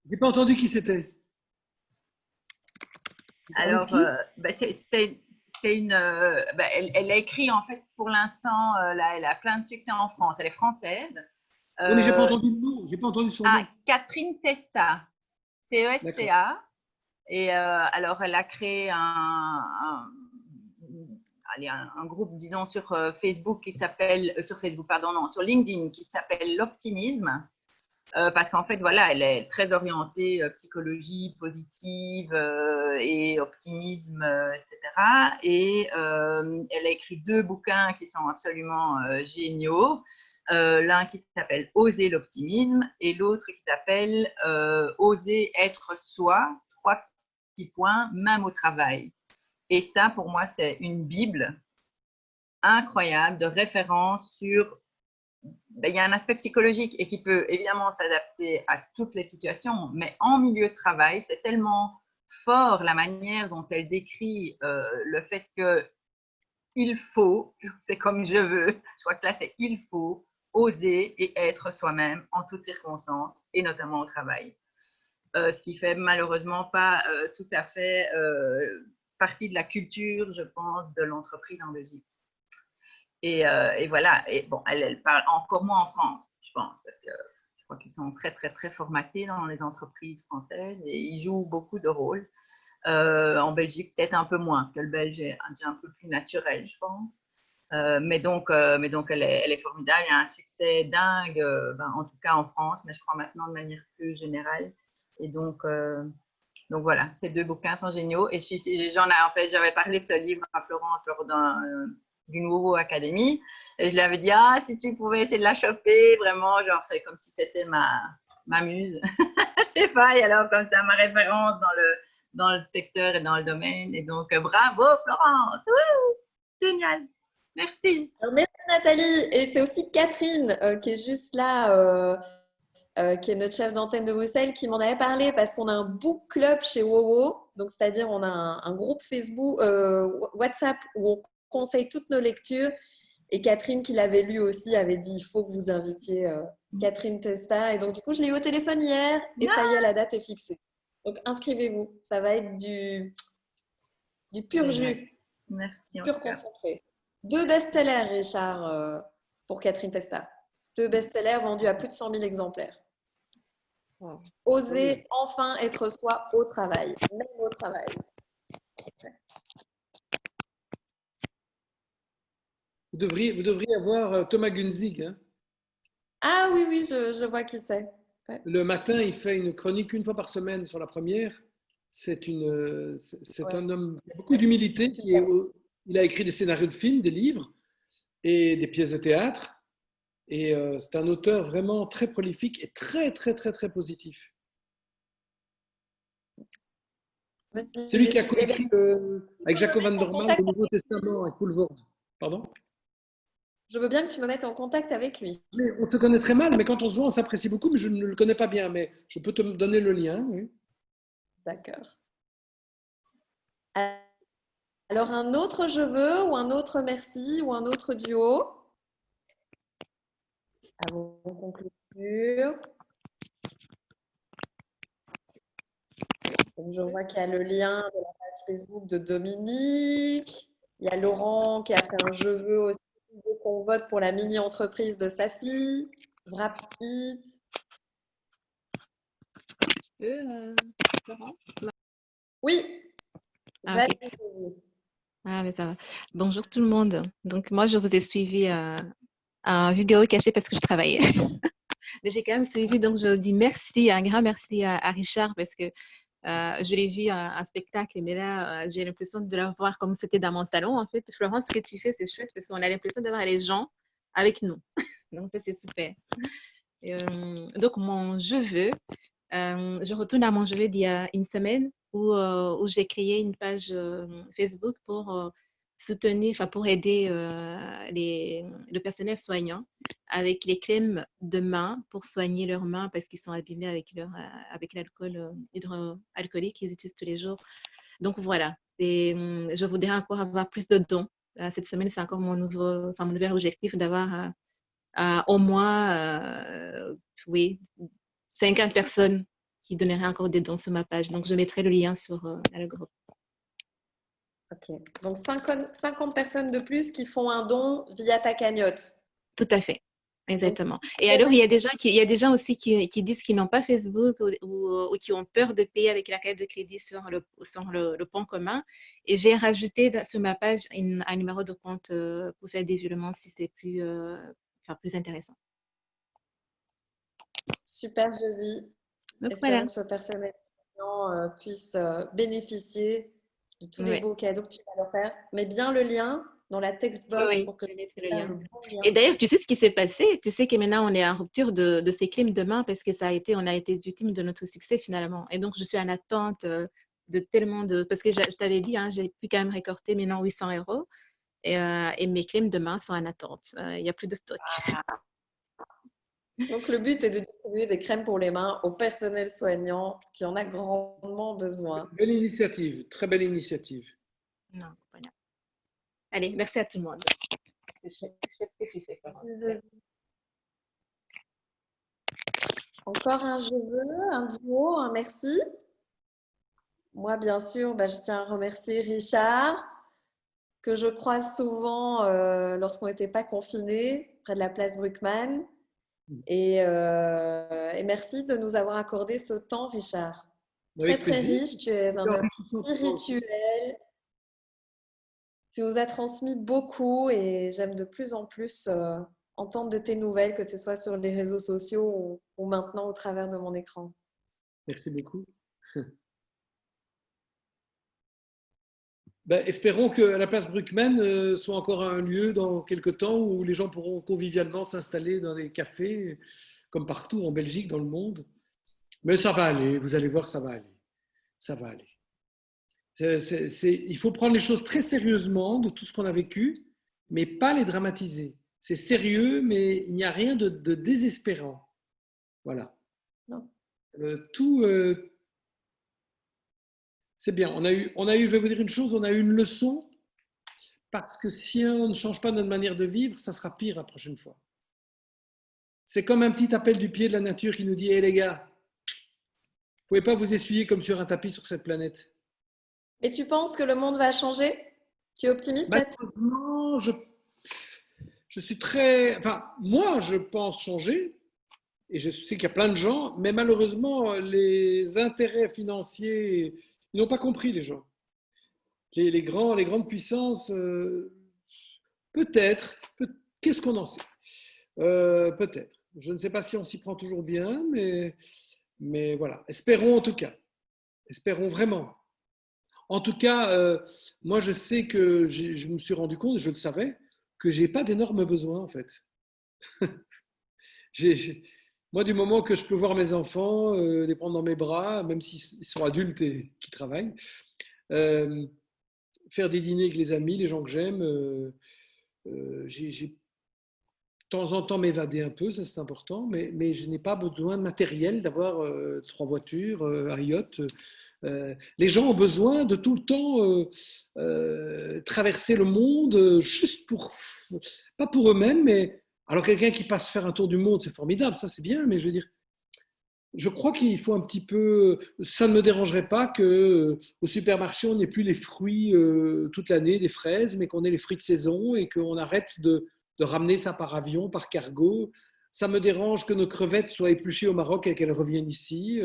J'ai pas entendu qui c'était. Alors, c'est une. Elle a écrit, en fait, pour l'instant, elle a plein de succès en France. Elle est française. Oui, mais j'ai pas entendu le nom. J'ai pas entendu son nom. Catherine Testa. Testa. Et alors, elle a créé un groupe, disons, sur Facebook qui s'appelle. Sur LinkedIn qui s'appelle l'Optimisme. Parce qu'en fait, voilà, elle est très orientée psychologie positive et optimisme, etc. Et elle a écrit 2 bouquins qui sont absolument géniaux. L'un qui s'appelle Oser l'optimisme et l'autre qui s'appelle Oser être soi, 3 petits points, même au travail. Et ça, pour moi, c'est une Bible incroyable de référence sur... il y a un aspect psychologique et qui peut évidemment s'adapter à toutes les situations, mais en milieu de travail, c'est tellement fort la manière dont elle décrit le fait qu'il faut, c'est comme je veux, je crois que là c'est il faut oser et être soi-même en toutes circonstances et notamment au travail. Ce qui fait malheureusement pas tout à fait partie de la culture, je pense, de l'entreprise en Belgique. Et voilà, et bon, elle parle encore moins en France, je pense, parce que je crois qu'ils sont très, très, très formatés dans les entreprises françaises et ils jouent beaucoup de rôles. En Belgique, peut-être un peu moins, parce que le belge est un peu plus naturel, je pense. Mais donc elle est formidable, il y a un succès dingue, en tout cas en France, mais je crois maintenant de manière plus générale. Et donc voilà, ces 2 bouquins sont géniaux. Et j'avais parlé de ce livre à Florence lors d'une WoW Academy. Et je lui avais dit, ah, si tu pouvais essayer de la choper, vraiment, genre, c'est comme si c'était ma muse. Je sais pas, et alors comme ça, ma référence dans le secteur et dans le domaine. Et donc, bravo Florence, wouh, génial, merci. Alors, merci Nathalie. Et c'est aussi Catherine qui est juste là, qui est notre chef d'antenne de Bruxelles, qui m'en avait parlé parce qu'on a un book club chez WoW. Donc, c'est-à-dire on a un groupe Facebook, WhatsApp où on conseille toutes nos lectures. Et Catherine, qui l'avait lu aussi, avait dit il faut que vous invitiez Catherine Testa. Et donc, du coup, je l'ai eu au téléphone hier et ça y est, la date est fixée. Donc, inscrivez-vous. Ça va être du pur jus, Merci. pur concentré. 2 best-sellers, Richard, pour Catherine Testa. 2 best-sellers vendus à plus de 100 000 exemplaires. Oser enfin être soi au travail, même au travail. Vous devriez avoir Thomas Gunzig. Hein. Ah oui, oui, je vois qui c'est. Ouais. Le matin, il fait une chronique 1 fois par semaine sur la première. C'est un homme qui a beaucoup d'humilité. Il a écrit des scénarios de films, des livres et des pièces de théâtre. Et c'est un auteur vraiment très prolifique et très, très, très, très positif. C'est lui qui a coécrit avec Jacob van der Maal le Nouveau Testament avec Poulvord. Pardon ? Je veux bien que tu me mettes en contact avec lui. Mais on se connaît très mal, mais quand on se voit, on s'apprécie beaucoup, mais je ne le connais pas bien. Mais je peux te donner le lien. Oui. D'accord. Alors, un autre je veux ou un autre merci ou un autre duo avant qu'on conclure. Donc, je vois qu'il y a le lien de la page Facebook de Dominique. Il y a Laurent qui a fait un je veux aussi. Il veut qu'on vote pour la mini-entreprise de sa fille. Rapide. Laurent ? Oui. Ah, ok. Vas-y. Ah, mais ça va. Bonjour tout le monde. Donc, moi, je vous ai suivi en vidéo cachée parce que je travaillais. Mais j'ai quand même suivi, donc je dis merci, un grand merci à Richard parce que je l'ai vu en spectacle, mais là, j'ai l'impression de le voir comme c'était dans mon salon. En fait, Florence, ce que tu fais, c'est chouette parce qu'on a l'impression d'avoir les gens avec nous. Donc, ça, c'est super. Donc, mon je veux, je retourne à mon je veux d'il y a une semaine où j'ai créé une page Facebook pour soutenir, enfin pour aider le personnel soignant avec les crèmes de main pour soigner leurs mains parce qu'ils sont abîmés avec l'alcool hydroalcoolique qu'ils utilisent tous les jours. Donc voilà, je voudrais encore avoir plus de dons. Cette semaine, c'est encore mon nouvel objectif d'avoir au moins oui, 50 personnes qui donneraient encore des dons sur ma page. Donc, je mettrai le lien sur le groupe. Ok. Donc, 50 personnes de plus qui font un don via ta cagnotte. Tout à fait. Exactement. Et alors, il y a des gens aussi qui disent qu'ils n'ont pas Facebook ou qui ont peur de payer avec la carte de crédit sur le pont commun. Et j'ai rajouté sur ma page un numéro de compte pour faire des virements si c'est plus intéressant. Super, Josie. Donc, espérons voilà. que ce personnel soignant puisse bénéficier de tous les beaux cadeaux que tu vas leur faire. Mets bien le lien dans la text box pour que je mettrai le lien. le bon lien. Et d'ailleurs, tu sais ce qui s'est passé? Tu sais que maintenant, on est en rupture de ces crimes de main parce que on a été victime de notre succès finalement. Et donc, je suis en attente de tellement de... Parce que je t'avais dit, hein, j'ai pu quand même récolter maintenant 800 € et mes crimes de main sont en attente. Il n'y a plus de stock. Donc, le but est de distribuer des crèmes pour les mains au personnel soignant qui en a grandement besoin. Belle initiative, très belle initiative. Non, voilà. Allez, merci à tout le monde. Je fais ce que tu fais. Encore un je veux, un duo, un merci. Moi, bien sûr, je tiens à remercier Richard, que je croise souvent lorsqu'on n'était pas confinés, près de la place Bruckmann. Et merci de nous avoir accordé ce temps, Richard. Très, très riche. Tu es un homme spirituel. Tu nous as transmis beaucoup et j'aime de plus en plus entendre de tes nouvelles, que ce soit sur les réseaux sociaux ou maintenant au travers de mon écran. Merci beaucoup. Ben, espérons que la place Bruckmann soit encore un lieu dans quelques temps où les gens pourront convivialement s'installer dans des cafés, comme partout en Belgique, dans le monde. Mais ça va aller, vous allez voir, ça va aller. Ça va aller. Il faut prendre les choses très sérieusement de tout ce qu'on a vécu, mais pas les dramatiser. C'est sérieux, mais il n'y a rien de désespérant. Voilà. Non. C'est bien. On a eu, je vais vous dire une chose, on a eu une leçon, parce que si on ne change pas notre manière de vivre, ça sera pire la prochaine fois. C'est comme un petit appel du pied de la nature qui nous dit « Hé les gars, vous ne pouvez pas vous essuyer comme sur un tapis sur cette planète. » Mais tu penses que le monde va changer? Tu es optimiste là-dessus? Non, je suis très... Enfin, moi, je pense changer, et je sais qu'il y a plein de gens, mais malheureusement, les intérêts financiers, ils n'ont pas compris, les gens. Les grandes puissances, peut-être, qu'est-ce qu'on en sait? Peut-être. Je ne sais pas si on s'y prend toujours bien, mais voilà. Espérons en tout cas. Espérons vraiment. En tout cas, moi, je sais que je me suis rendu compte, je le savais, que je n'ai pas d'énormes besoins, en fait. Moi, du moment que je peux voir mes enfants, les prendre dans mes bras, même s'ils sont adultes et qui travaillent, faire des dîners avec les amis, les gens que j'aime, j'ai de temps en temps m'évader un peu, ça c'est important, mais je n'ai pas besoin de matériel, d'avoir 3 voitures, un yacht. Les gens ont besoin de tout le temps traverser le monde, juste pas pour eux-mêmes, mais alors quelqu'un qui passe faire un tour du monde, c'est formidable, ça c'est bien, mais je veux dire, je crois qu'il faut un petit peu, ça ne me dérangerait pas qu'au supermarché on n'ait plus les fruits toute l'année, des fraises, mais qu'on ait les fruits de saison et qu'on arrête de ramener ça par avion, par cargo. Ça me dérange que nos crevettes soient épluchées au Maroc et qu'elles reviennent ici.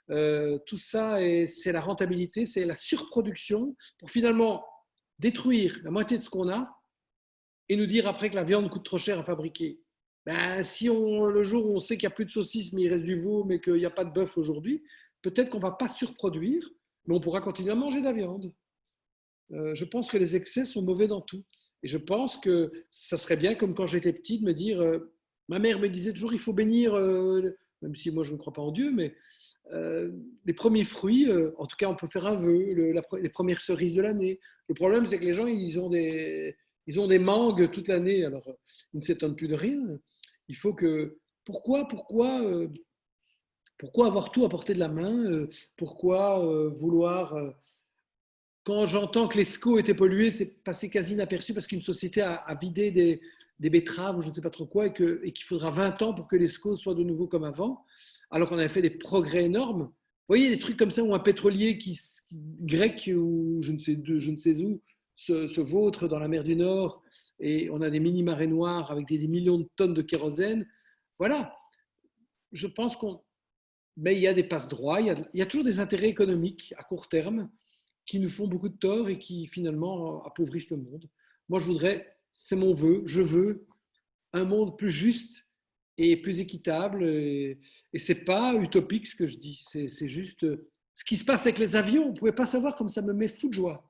Tout ça, c'est la rentabilité, c'est la surproduction pour finalement détruire la moitié de ce qu'on a et nous dire après que la viande coûte trop cher à fabriquer. Ben, si le jour où on sait qu'il n'y a plus de saucisses, mais il reste du veau, mais qu'il n'y a pas de bœuf aujourd'hui, peut-être qu'on ne va pas surproduire, mais on pourra continuer à manger de la viande. Je pense que les excès sont mauvais dans tout. Et je pense que ça serait bien, comme quand j'étais petit, de me dire, ma mère me disait toujours, il faut bénir, même si moi je ne crois pas en Dieu, mais les premiers fruits, en tout cas on peut faire un vœu, les premières cerises de l'année. Le problème c'est que les gens, ils ont des mangues toute l'année, alors ils ne s'étonnent plus de rien. Il faut que... Pourquoi avoir tout à portée de la main? Pourquoi vouloir... Quand j'entends que les SCO étaient pollués, c'est passé quasi inaperçu parce qu'une société a vidé des betteraves ou je ne sais pas trop quoi et qu'il faudra 20 ans pour que les SCO soient de nouveau comme avant, alors qu'on avait fait des progrès énormes. Vous voyez, des trucs comme ça où un pétrolier grec ou je ne sais où se vautre dans la mer du Nord et on a des mini-marées noires avec des millions de tonnes de kérosène. Voilà. Je pense il y a des passe-droits, il y a toujours des intérêts économiques à court terme qui nous font beaucoup de tort et qui finalement appauvrissent le monde. Moi, c'est mon vœu, je veux un monde plus juste et plus équitable. Et ce n'est pas utopique ce que je dis, c'est juste ce qui se passe avec les avions. Vous ne pouvez pas savoir comme ça me met fou de joie.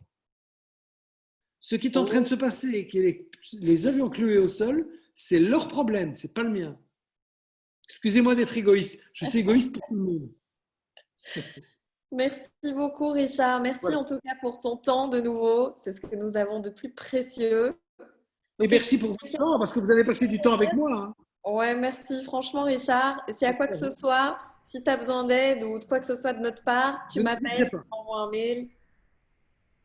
Ce qui est en train de se passer, les avions cloués au sol, c'est leur problème, ce n'est pas le mien. Excusez-moi d'être égoïste, je suis égoïste pour tout le monde. Merci beaucoup, Richard. Merci en tout cas pour ton temps de nouveau. C'est ce que nous avons de plus précieux. Et merci pour votre temps, parce que vous avez passé du temps avec moi. Hein. Ouais, merci franchement, Richard. Et s'il y a quoi que ce soit, si tu as besoin d'aide ou de quoi que ce soit de notre part, tu m'appelles, tu m'envoies un mail.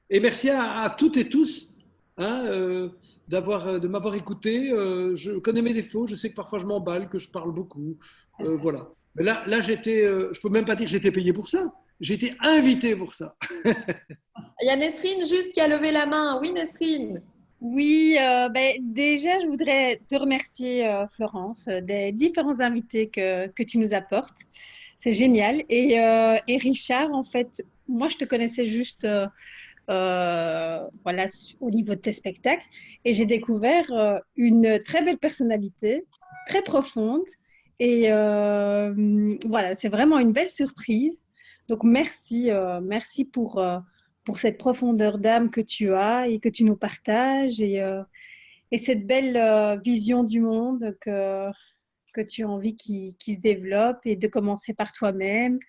Et merci à toutes et tous de m'avoir écouté. Je connais mes défauts, je sais que parfois je m'emballe, que je parle beaucoup. Voilà. Mais là je ne peux même pas dire que j'étais payé pour ça. J'ai été invité pour ça. Il y a Nesrine juste qui a levé la main. Oui, Nesrine. Oui, déjà, je voudrais te remercier, Florence, des différents invités que tu nous apportes. C'est génial. Et Richard, en fait, moi, je te connaissais juste voilà, au niveau de tes spectacles. Et j'ai découvert une très belle personnalité, très profonde Et voilà, c'est vraiment une belle surprise. Donc, merci, merci pour cette profondeur d'âme que tu as et que tu nous partages et cette belle vision du monde que tu as envie qui se développe et de commencer par toi-même.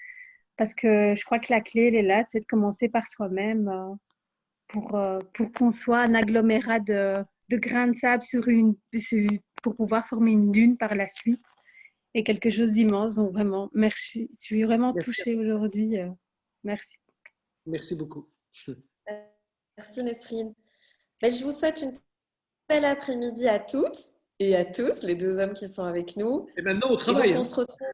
Parce que je crois que la clé, elle est là, c'est de commencer par soi-même pour qu'on soit un agglomérat de grains de sable pour pouvoir former une dune par la suite et quelque chose d'immense. Donc vraiment, merci. Je suis vraiment touchée aujourd'hui. Merci. Merci beaucoup. Merci Nesrine. Ben, je vous souhaite une belle après-midi à toutes et à tous, les deux hommes qui sont avec nous. Et maintenant au travail. Et donc, on se retrouve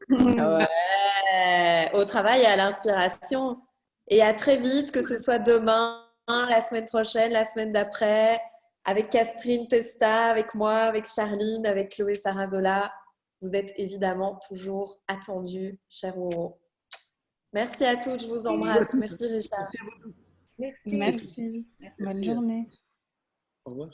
au travail et à l'inspiration. Et à très vite, que ce soit demain, la semaine prochaine, la semaine d'après, avec Catherine Testa, avec moi, avec Charline, avec Chloé Sarazola. Vous êtes évidemment toujours attendus, chers Oro. Merci à toutes, je vous embrasse. Merci Richard. Merci. Bonne journée. Au revoir.